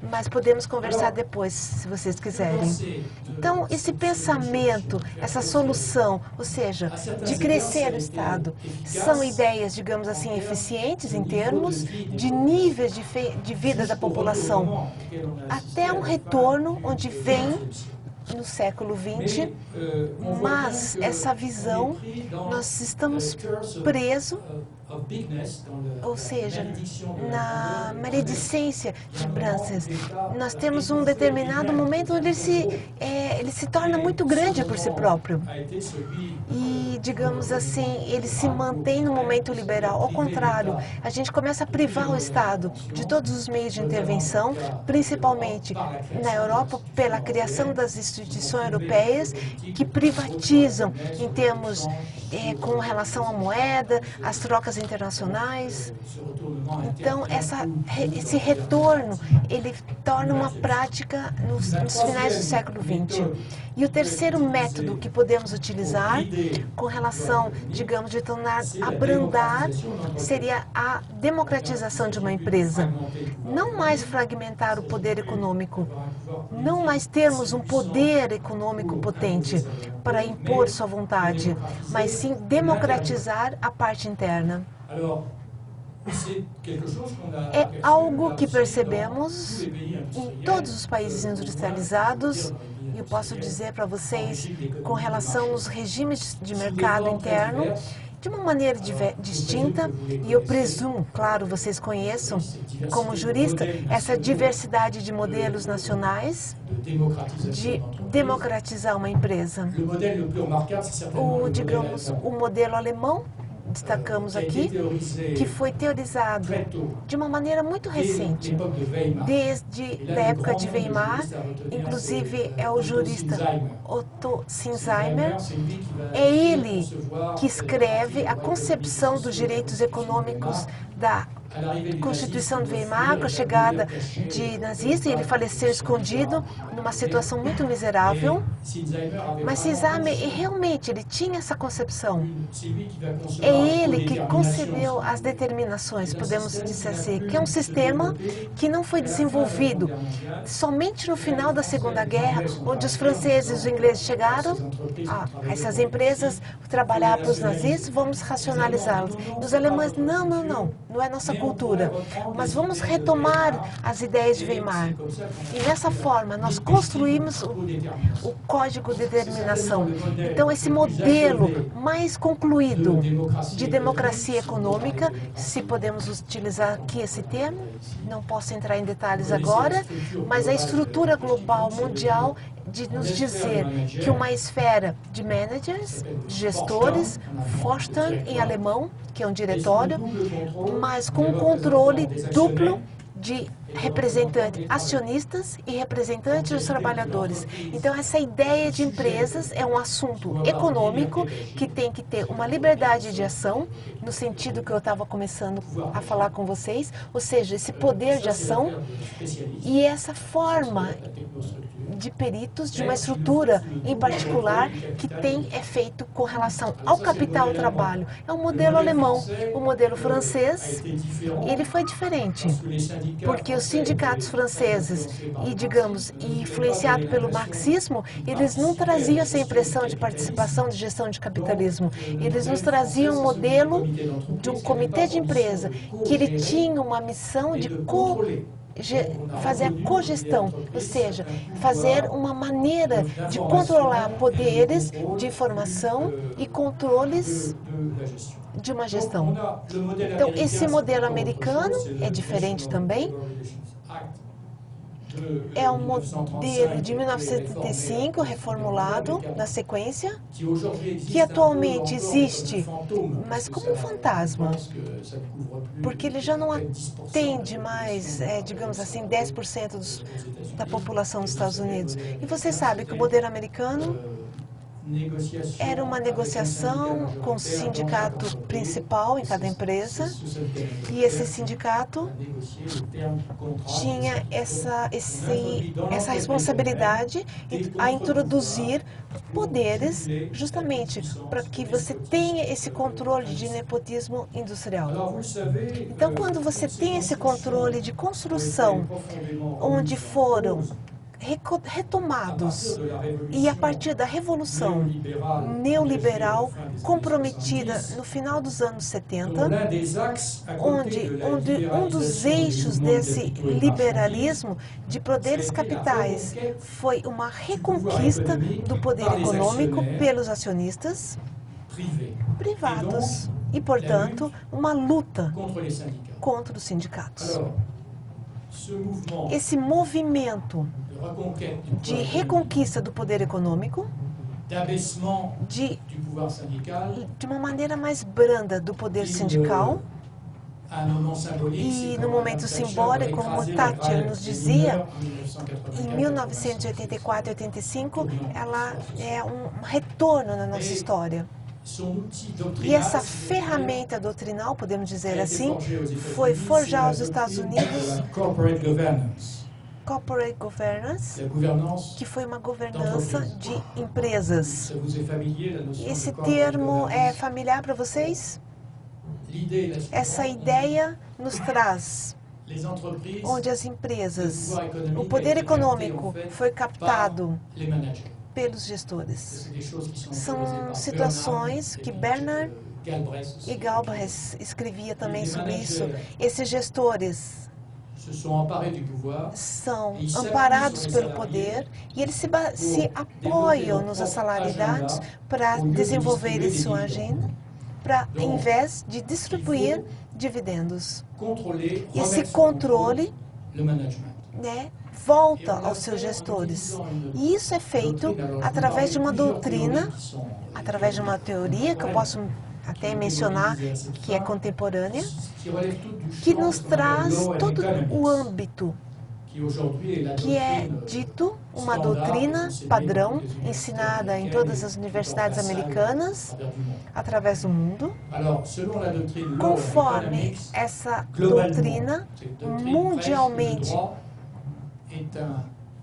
mas podemos conversar depois, se vocês quiserem. Então, esse pensamento, essa solução, ou seja, de crescer o Estado, são ideias, digamos assim, eficientes em termos de níveis de vida da população, até um retorno onde vem no século XX, mas essa visão, nós estamos presos, ou seja, na maledicência de Brances. Nós temos um determinado momento onde ele se torna muito grande por si próprio. E, digamos assim, ele se mantém no momento liberal. Ao contrário, a gente começa a privar o Estado de todos os meios de intervenção, principalmente na Europa, pela criação das instituições europeias que privatizam em termos com relação à moeda, as trocas iniciativas internacionais. Então, esse retorno, ele torna uma prática nos finais do século XX. E o terceiro método que podemos utilizar com relação, digamos, de tornar, abrandar, seria a democratização de uma empresa. Não mais fragmentar o poder econômico, não mais termos um poder econômico potente para impor sua vontade, mas sim democratizar a parte interna. É algo que percebemos em todos os países industrializados. Eu posso dizer para vocês, com relação aos regimes de mercado interno, de uma maneira distinta, e eu presumo, claro, vocês conheçam, como jurista, essa diversidade de modelos nacionais de democratizar uma empresa. Digamos, o modelo alemão, destacamos aqui, que foi teorizado de uma maneira muito recente, desde a época de Weimar, inclusive é o jurista Otto Sinsheimer, é ele que escreve a concepção dos direitos econômicos da Constituição de Weimar, com a chegada de nazistas, e ele faleceu escondido numa situação muito miserável. Mas Sinsheimer, realmente, ele tinha essa concepção. É ele que concebeu as determinações, podemos dizer assim, que é um sistema que não foi desenvolvido somente no final da Segunda Guerra, onde os franceses e os ingleses chegaram, essas empresas trabalhar para os nazistas, vamos racionalizá-las. E os alemães, não é nossa cultura, mas vamos retomar as ideias de Weimar. E dessa forma, nós construímos o Código de Determinação. Então, esse modelo mais concluído de democracia econômica, se podemos utilizar aqui esse termo, não posso entrar em detalhes agora, mas a estrutura global mundial de nos dizer que uma esfera de managers, gestores, Vorstand em alemão, que é um diretório, mas com um controle duplo de representantes acionistas e representantes dos trabalhadores. Então, essa ideia de empresas é um assunto econômico que tem que ter uma liberdade de ação, no sentido que eu estava começando a falar com vocês, ou seja, esse poder de ação e essa forma de peritos, de uma estrutura em particular que tem efeito com relação ao capital trabalho. É um modelo alemão. O modelo francês, ele foi diferente, porque os sindicatos franceses, e digamos, influenciado pelo marxismo, eles não traziam essa impressão de participação de gestão de capitalismo. Eles nos traziam um modelo de um comitê de empresa, que ele tinha uma missão de fazer a cogestão, ou seja, fazer uma maneira de controlar poderes de informação e controles de uma gestão. Então, esse modelo americano é diferente também. É um modelo de 1935, reformulado na sequência, que atualmente existe, mas como um fantasma, porque ele já não atende mais, digamos assim, 10% da população dos Estados Unidos. E você sabe que o modelo americano era uma negociação com o sindicato principal em cada empresa, e esse sindicato tinha essa responsabilidade a introduzir poderes justamente para que você tenha esse controle de nepotismo industrial. Então, quando você tem esse controle de construção, onde foram retomados, e a partir da Revolução Neoliberal comprometida no final dos anos 70, onde um dos eixos desse liberalismo de poderes capitais foi uma reconquista do poder econômico pelos acionistas privados e, portanto, uma luta contra os sindicatos. Esse movimento de reconquista do poder econômico, de uma maneira mais branda do poder sindical, e no momento simbólico, como Thatcher nos dizia, em 1984 e 85, ela é um retorno na nossa história. E essa ferramenta doutrinal, podemos dizer assim, foi forjar aos Estados Unidos corporate governance, que foi uma governança de empresas. Esse termo é familiar para vocês? Essa ideia nos traz onde as empresas, o poder econômico foi captado pelos gestores. São situações que Bernard e Galbraith escrevia também sobre isso. Esses gestores são amparados pelo poder e eles se apoiam nos assalariados para desenvolver sua agenda, em vez de distribuir dividendos. Esse controle, né, volta aos seus gestores. E isso é feito através de uma doutrina, através de uma teoria que eu posso até mencionar, que é contemporânea, que nos traz todo o âmbito, que é dito uma doutrina padrão, ensinada em todas as universidades americanas, através do mundo. Conforme essa doutrina, mundialmente,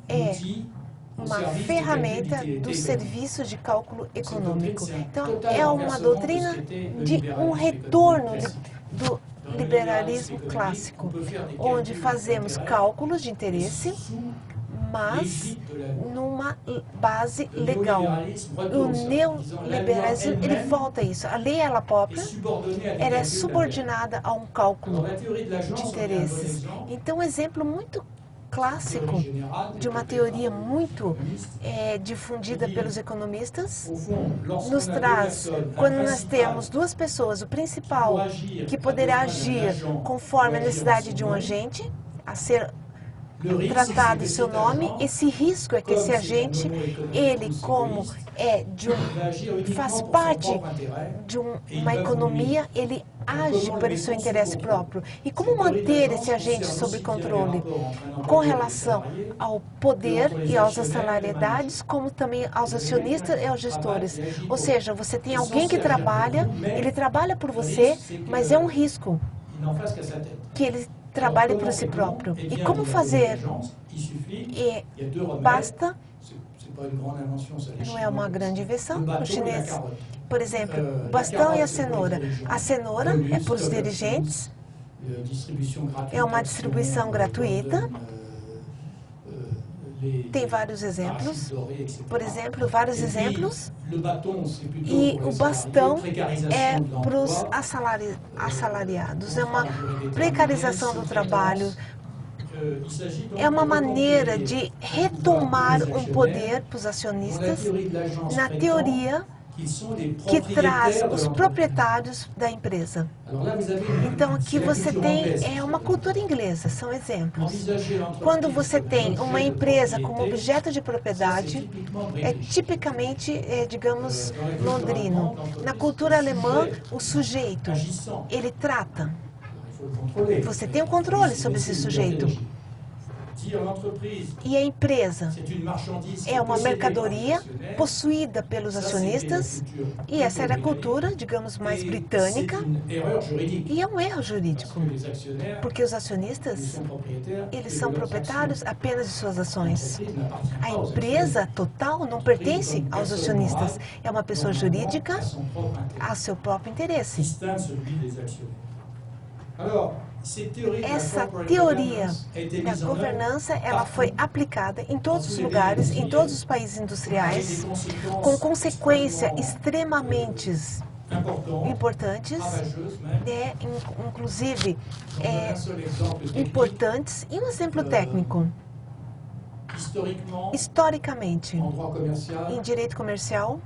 é uma ferramenta do serviço de cálculo econômico. Então, é uma doutrina de um retorno do liberalismo clássico, onde fazemos cálculos de interesse, mas numa base legal. O neoliberalismo, ele volta a isso. A lei, ela própria, ela é subordinada a um cálculo de interesses. Então, um exemplo muito clássico de uma teoria muito difundida pelos economistas nos traz, quando nós temos duas pessoas, o principal que poderá agir conforme a necessidade de um agente a ser tratado em seu nome, esse risco é que esse agente, ele como faz parte de uma economia, ele age pelo seu interesse próprio. E como manter esse agente sob controle com relação ao poder e aos assalariados, como também aos acionistas e aos gestores. Ou seja, você tem alguém que trabalha, ele trabalha por você, mas é um risco que ele trabalhe por si próprio. E como fazer? E basta, não é uma grande invenção, o chinês, por exemplo, o bastão e a cenoura. A cenoura é para os dirigentes, é uma distribuição gratuita. Tem vários exemplos, por exemplo, vários exemplos, e o bastão é para os assalariados, é uma precarização do trabalho, é uma maneira de retomar um poder para os acionistas na teoria que traz os proprietários da empresa. Então, aqui você tem uma cultura inglesa, são exemplos. Quando você tem uma empresa como objeto de propriedade, é tipicamente, digamos, londrino. Na cultura alemã, o sujeito, ele trata. Você tem um controle sobre esse sujeito. E a empresa é uma mercadoria possuída pelos acionistas, e essa era a cultura, digamos, mais britânica, e é um erro jurídico, porque os acionistas, eles são proprietários apenas de suas ações. A empresa total não pertence aos acionistas, é uma pessoa jurídica a seu próprio interesse. Essa teoria da governança, ela foi aplicada em todos os lugares, em todos os países industriais, com consequências extremamente importantes, inclusive importantes. E um exemplo técnico. Historicamente, em direito comercial,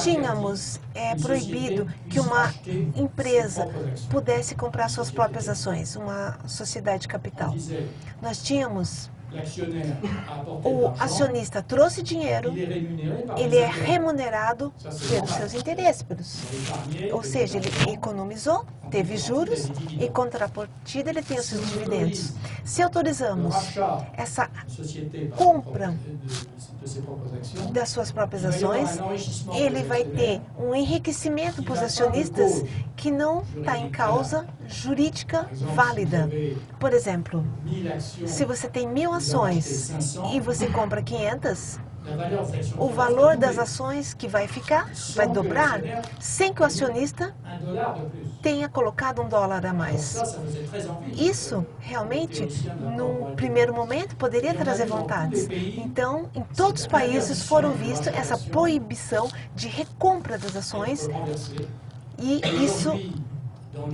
tínhamos proibido que uma empresa pudesse comprar suas próprias ações, uma sociedade de capital. Nós tínhamos, o acionista trouxe dinheiro, ele é remunerado pelos seus inteiros, ou seja, ele economizou, teve juros e, em contrapartida, ele tem os seus dividendos. Se autorizamos essa compra das suas próprias ações, ele vai ter um enriquecimento para os acionistas que não está em causa jurídica válida. Por exemplo, se você tem 1.000 ações e você compra 500, o valor das ações que vai ficar vai dobrar sem que o acionista tenha colocado $1 a mais. Isso, realmente, num primeiro momento, poderia trazer vontades. Então, em todos os países foram vistos essa proibição de recompra das ações e isso,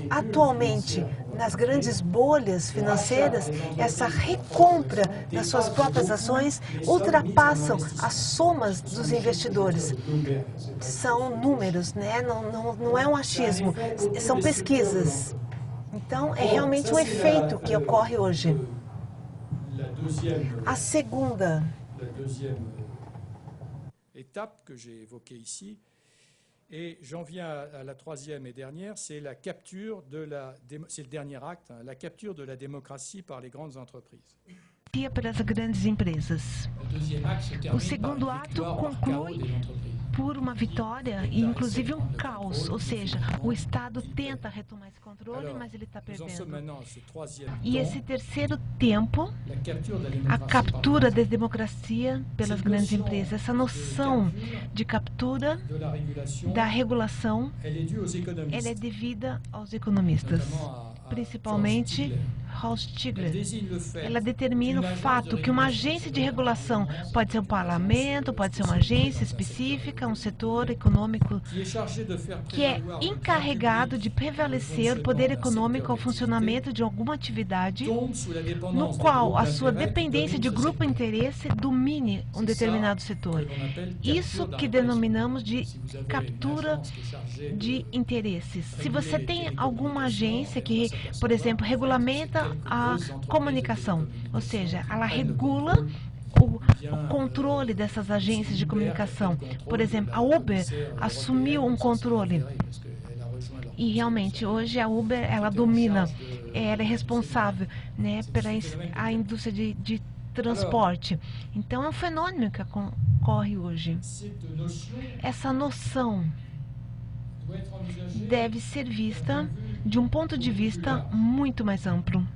atualmente, nas grandes bolhas financeiras, essa recompra das suas próprias ações ultrapassam as somas dos investidores. São números, né? Não é um achismo, são pesquisas. Então, é realmente um efeito que ocorre hoje. A segunda étape que j'ai évoquée ici, et j'en viens à la troisième et dernière, c'est la capture c'est le dernier acte, la capture de la démocratie par les grandes entreprises. Pelas grandes empresas. O segundo ato conclui por uma vitória e inclusive um caos, ou seja, o Estado tenta retomar esse controle, mas ele está perdendo. E esse terceiro tempo, a captura da democracia pelas grandes empresas, essa noção de captura da regulação, ela é devida aos economistas, principalmente Hall-Stigler. Ela determina o fato que uma agência de regulação pode ser um parlamento, pode ser uma agência específica, um setor econômico que é encarregado de prevalecer o poder econômico ao funcionamento de alguma atividade no qual a sua dependência de grupo de interesse domine um determinado setor. Isso que denominamos de captura de interesses. Se você tem alguma agência que, por exemplo, regulamenta a comunicação, ou seja, ela regula o controle dessas agências de comunicação. Por exemplo, a Uber assumiu um controle. E realmente, hoje a Uber, ela domina, ela é responsável, né, pela a indústria de transporte. Então, é um fenômeno que ocorre hoje. Essa noção deve ser vista de um ponto de vista muito mais amplo,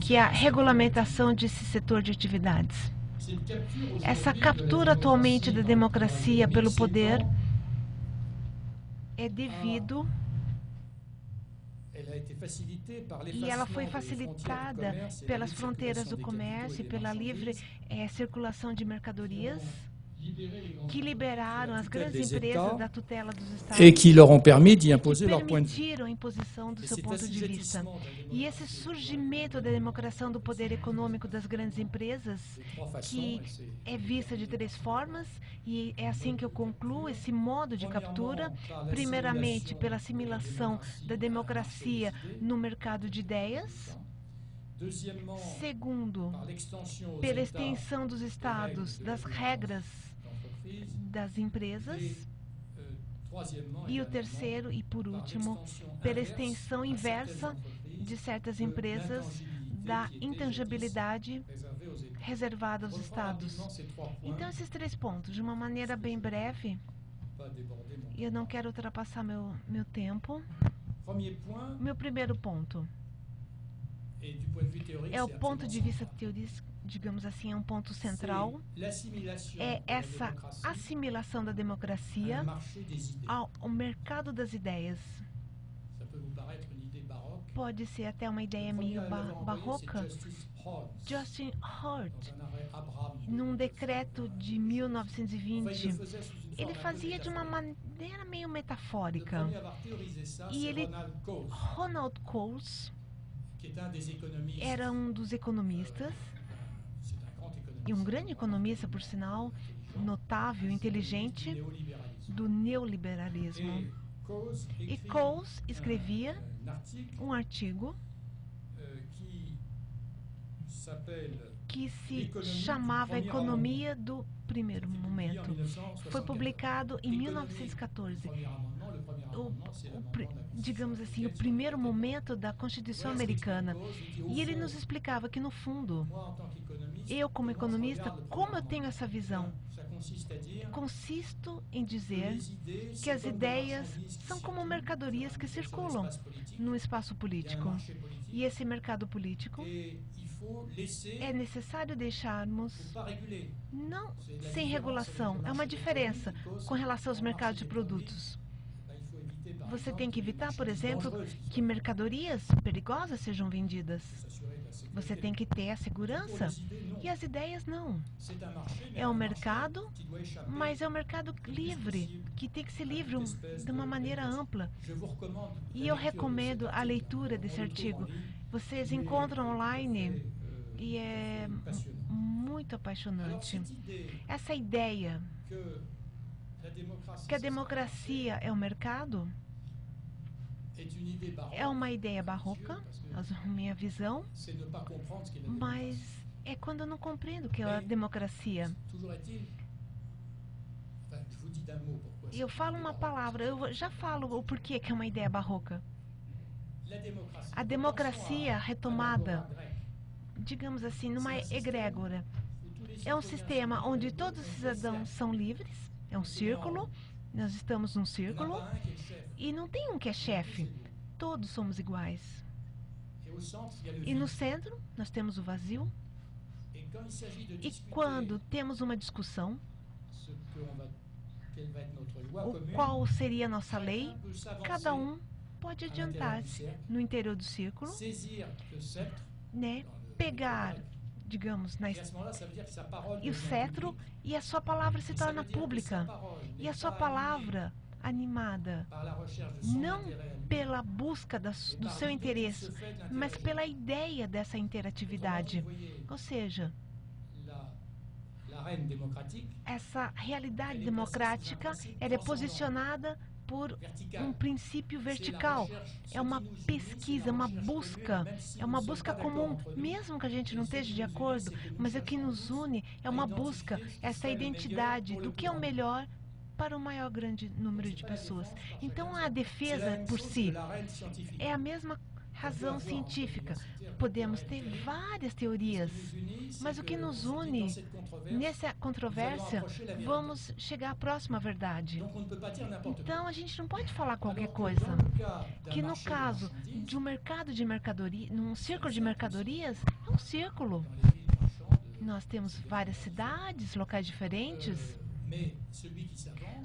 que é a regulamentação desse setor de atividades. Essa captura atualmente da democracia pelo poder é devido e ela foi facilitada pelas fronteiras do comércio e pela livre circulação de mercadorias, que liberaram as grandes empresas da tutela dos Estados et qui leur ont permis d'y imposer leur point de vue. permitiram a imposição do seu ponto de vista. E esse surgimento da democração do poder econômico das grandes empresas, que é vista de 3 formas, e é assim que eu concluo esse modo de captura, primeiramente pela assimilação da democracia no mercado de ideias, segundo, pela extensão dos estados, das regras das empresas, e o terceiro e por último, pela extensão inversa de certas empresas da intangibilidade reservada aos estados. Então, esses 3 pontos, de uma maneira bem breve, e eu não quero ultrapassar meu tempo. Meu primeiro ponto é o ponto de vista teorístico, digamos assim, é um ponto central, é essa assimilação da democracia ao mercado das ideias. Pode ser até uma ideia meio barroca. Justin Hurt, num decreto de 1920, ele fazia de uma maneira meio metafórica. E ele, Ronald Coase, era um dos economistas, e um grande economista, por sinal, notável, inteligente, do neoliberalismo. E Coase escrevia um artigo que se chamava Economia do Primeiro Momento. Foi publicado em 1914. digamos assim, o primeiro momento da Constituição americana. E ele nos explicava que, no fundo, eu, como economista, como eu tenho essa visão? Consisto em dizer que as ideias são como mercadorias que circulam no espaço político. E esse mercado político é necessário deixarmos, não sem regulação. É uma diferença com relação aos mercados de produtos. Você tem que evitar, por exemplo, que mercadorias perigosas sejam vendidas. Você tem que ter a segurança. E as ideias não. É um mercado, mas é um mercado livre, que tem que ser livre de uma maneira ampla. E eu recomendo a leitura desse artigo. Vocês encontram online e é muito apaixonante. Essa ideia que a democracia é o mercado é uma ideia barroca, a minha visão, mas é quando eu não compreendo o que é a democracia. Eu falo uma palavra, eu já falo o porquê que é uma ideia barroca. A democracia retomada, digamos assim, numa egrégora, é um sistema onde todos os cidadãos são livres. É um círculo, nós estamos num círculo, e não tem um que é chefe, todos somos iguais. E no centro, nós temos o vazio, e quando temos uma discussão, qual seria a nossa lei, cada um pode adiantar-se no interior do círculo, né, pegar, digamos, e o cetro, e a sua palavra se torna pública. E a sua palavra animada, não pela busca do seu interesse, mas pela ideia dessa interatividade. Ou seja, essa realidade democrática ela é posicionada por um princípio vertical. É uma pesquisa, uma busca comum, mesmo que a gente não esteja de acordo, mas o que nos une é uma busca, essa identidade do que é o melhor para o maior grande número de pessoas. Então, a defesa por si é a mesma razão científica. Podemos ter várias teorias, mas o que nos une nessa controvérsia, vamos chegar à próxima verdade. Então, a gente não pode falar qualquer coisa. Que no caso de um mercado de mercadoria, num círculo de mercadorias, é um círculo. Nós temos várias cidades, locais diferentes,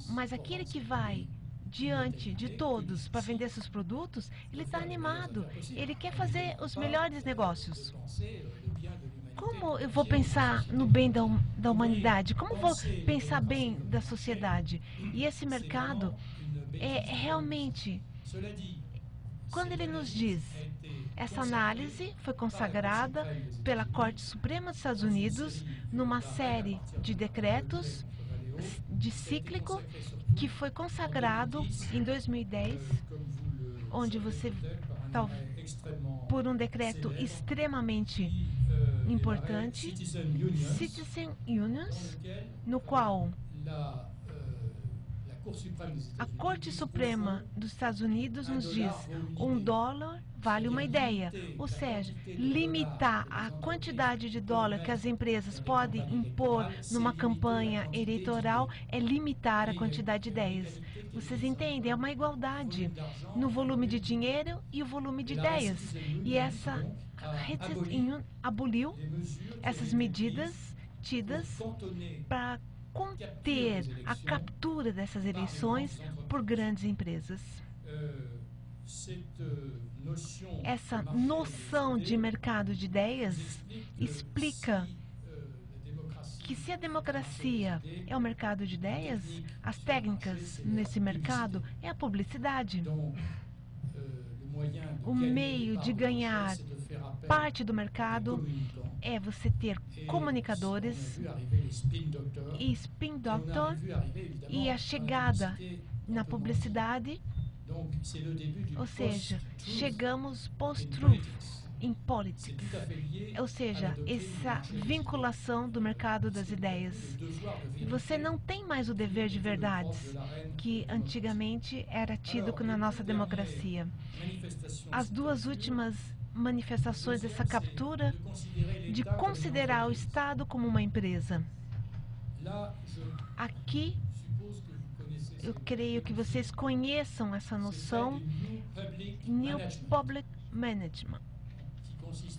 mas aquele que vai diante de todos para vender seus produtos, ele está animado, ele quer fazer os melhores negócios. Como eu vou pensar no bem da humanidade? Como vou pensar bem da sociedade? E esse mercado é realmente, quando ele nos diz, essa análise foi consagrada pela Corte Suprema dos Estados Unidos numa série de decretos de cíclico que foi consagrado em 2010, onde você, por um decreto extremamente importante, Citizen Unions, no qual a Corte Suprema dos Estados Unidos nos diz $1 vale uma ideia, ou seja, limitar a quantidade de dólar que as empresas podem impor numa campanha eleitoral é limitar a quantidade de ideias. Vocês entendem? É uma igualdade no volume de dinheiro e o volume de ideias. E essa aboliu essas medidas tidas para conter a captura dessas eleições por grandes empresas. Essa noção de mercado de ideias explica que se a democracia é o mercado de ideias, as técnicas nesse mercado é a publicidade. O meio de ganhar parte do mercado é você ter comunicadores e spin doctor, e a chegada na publicidade, ou seja, chegamos post-truth. em politics, ou seja, essa vinculação do mercado das ideias. Você não tem mais o dever de verdades, que antigamente era tido na nossa democracia. As duas últimas manifestações dessa captura de considerar o Estado como uma empresa. Aqui, eu creio que vocês conheçam essa noção New Public Management,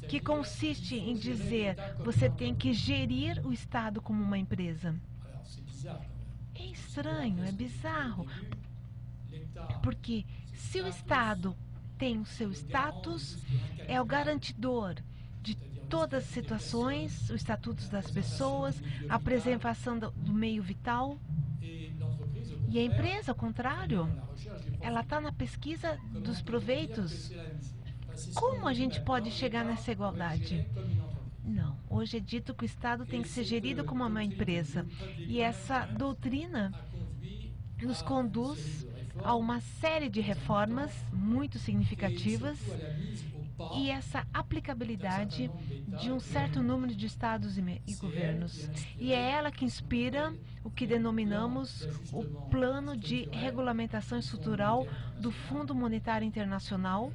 que consiste em dizer você tem que gerir o Estado como uma empresa. É estranho, é bizarro, porque se o Estado tem o seu status, é o garantidor de todas as situações, os estatutos das pessoas, a preservação do meio vital. E a empresa, ao contrário, ela está na pesquisa dos proveitos. Como a gente pode chegar nessa igualdade? Não. Hoje é dito que o Estado tem que ser gerido como uma empresa. E essa doutrina nos conduz a uma série de reformas muito significativas e essa aplicabilidade de um certo número de estados e governos. E é ela que inspira o que denominamos o Plano de Regulamentação Estrutural do Fundo Monetário Internacional,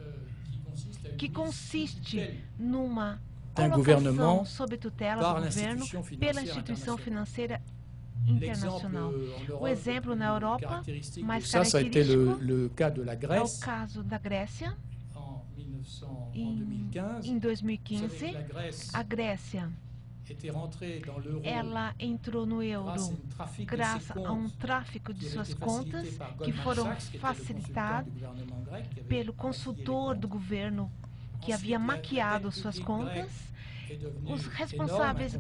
que consiste numa colocação sob tutela do governo pela instituição financeira internacional. O exemplo na Europa mais característico é o caso da Grécia. Em 2015, a Grécia ela entrou no euro graças a um tráfico de suas contas que foram facilitados pelo consultor do governo que havia maquiado suas contas. Os responsáveis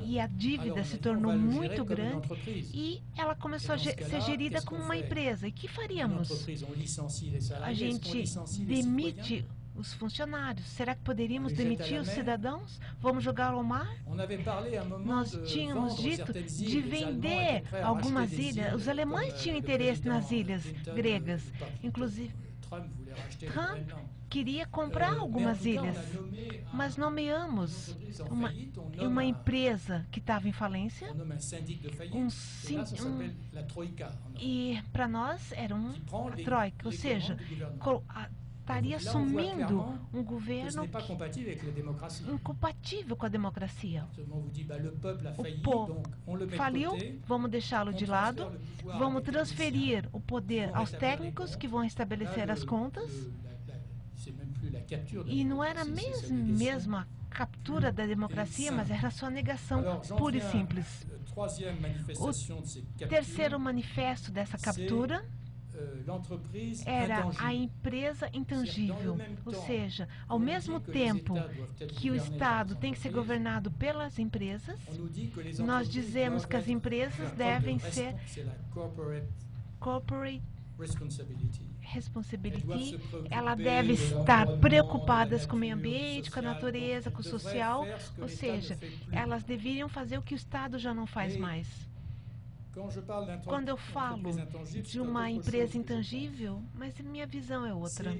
e a dívida se tornou muito grande e ela começou a ser gerida como uma empresa. E o que faríamos? A gente demite os funcionários. Será que poderíamos demitir os cidadãos? Vamos jogá-lo ao mar? Nós tínhamos dito de vender algumas ilhas. Os alemães tinham interesse nas ilhas gregas. Inclusive, Trump queria comprar algumas ilhas, mas nomeamos uma empresa que estava em falência, e para nós era a Troika, ou seja, estaria assumindo um governo incompatível com a democracia. O povo faliu, vamos deixá-lo de lado, vamos transferir o poder aos técnicos que vão estabelecer as contas. E não era mesmo a captura da democracia, mas era sua negação pura e simples. O terceiro manifesto dessa captura era a empresa intangível, ou seja, ao mesmo tempo que o Estado tem que ser governado pelas empresas, nós dizemos que as empresas devem ser corporate responsibility, ela deve estar preocupadas com o meio ambiente, com a natureza, com o social, ou seja, elas deveriam fazer o que o Estado já não faz mais. Quando eu falo de uma empresa intangível, mas minha visão é outra.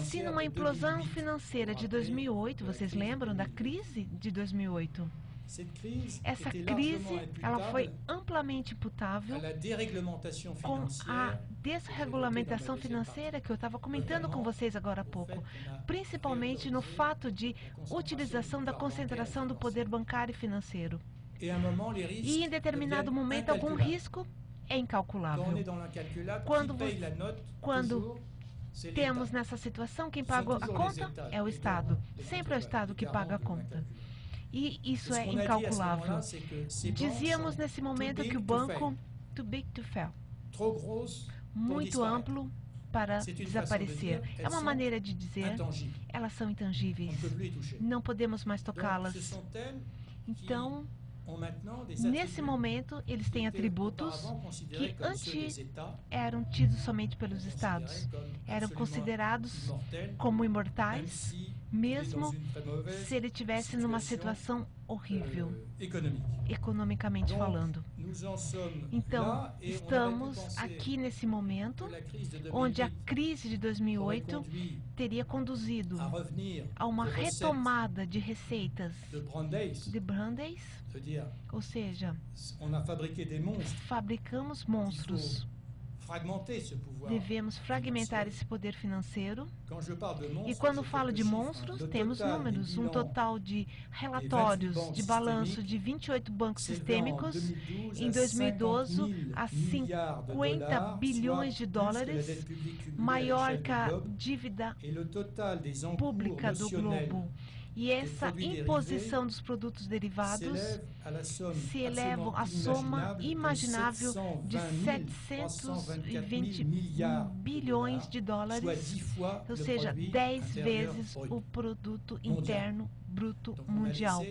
Se numa implosão financeira de 2008, vocês lembram da crise de 2008? Essa crise ela foi amplamente imputável com a desregulamentação financeira que eu estava comentando com vocês agora há pouco, principalmente no fato de utilização da concentração do poder bancário e financeiro. E em determinado momento, algum risco é incalculável. Quando temos nessa situação, quem paga a conta é o Estado. Sempre é o Estado que paga a conta. E isso é incalculável. Dizíamos nesse momento que o banco, too big to fail, muito amplo para desaparecer. É uma maneira de dizer, elas são intangíveis. Não podemos mais tocá-las. Então, nesse momento, eles têm atributos que antes eram tidos somente pelos Estados. Eram considerados como imortais mesmo se ele estivesse numa situação horrível, economicamente falando. Então, estamos aqui nesse momento onde a crise de 2008 teria conduzido a uma retomada de receitas de Brandeis, ou seja, fabricamos monstros. Devemos fragmentar esse poder financeiro. E quando falo de monstros, temos números, um total de relatórios de balanço de 28 bancos sistêmicos em 2012 a 50 bilhões de dólares, maior que a dívida pública do globo. E essa imposição dos produtos derivados se eleva à soma imaginável de 720 bilhões de dólares, ou seja, 10 vezes o produto interno bruto mundial.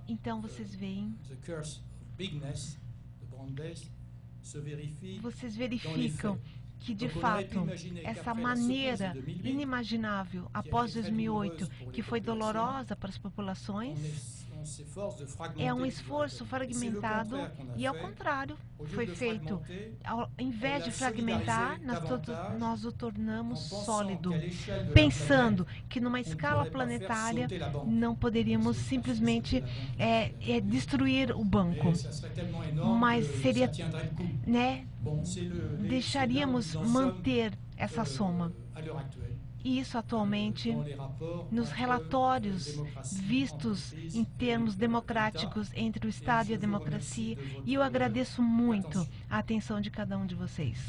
Então, vocês veem, vocês verificam que, de fato, essa maneira inimaginável após 2008, que foi dolorosa para as populações, é um esforço fragmentado e, ao contrário, foi feito, ao invés de fragmentar, nós o tornamos sólido, pensando que numa escala planetária não poderíamos simplesmente destruir o banco, mas seria, deixaríamos manter essa soma. E isso atualmente, nos relatórios vistos em termos democráticos entre o Estado e a democracia, e eu agradeço muito a atenção de cada um de vocês.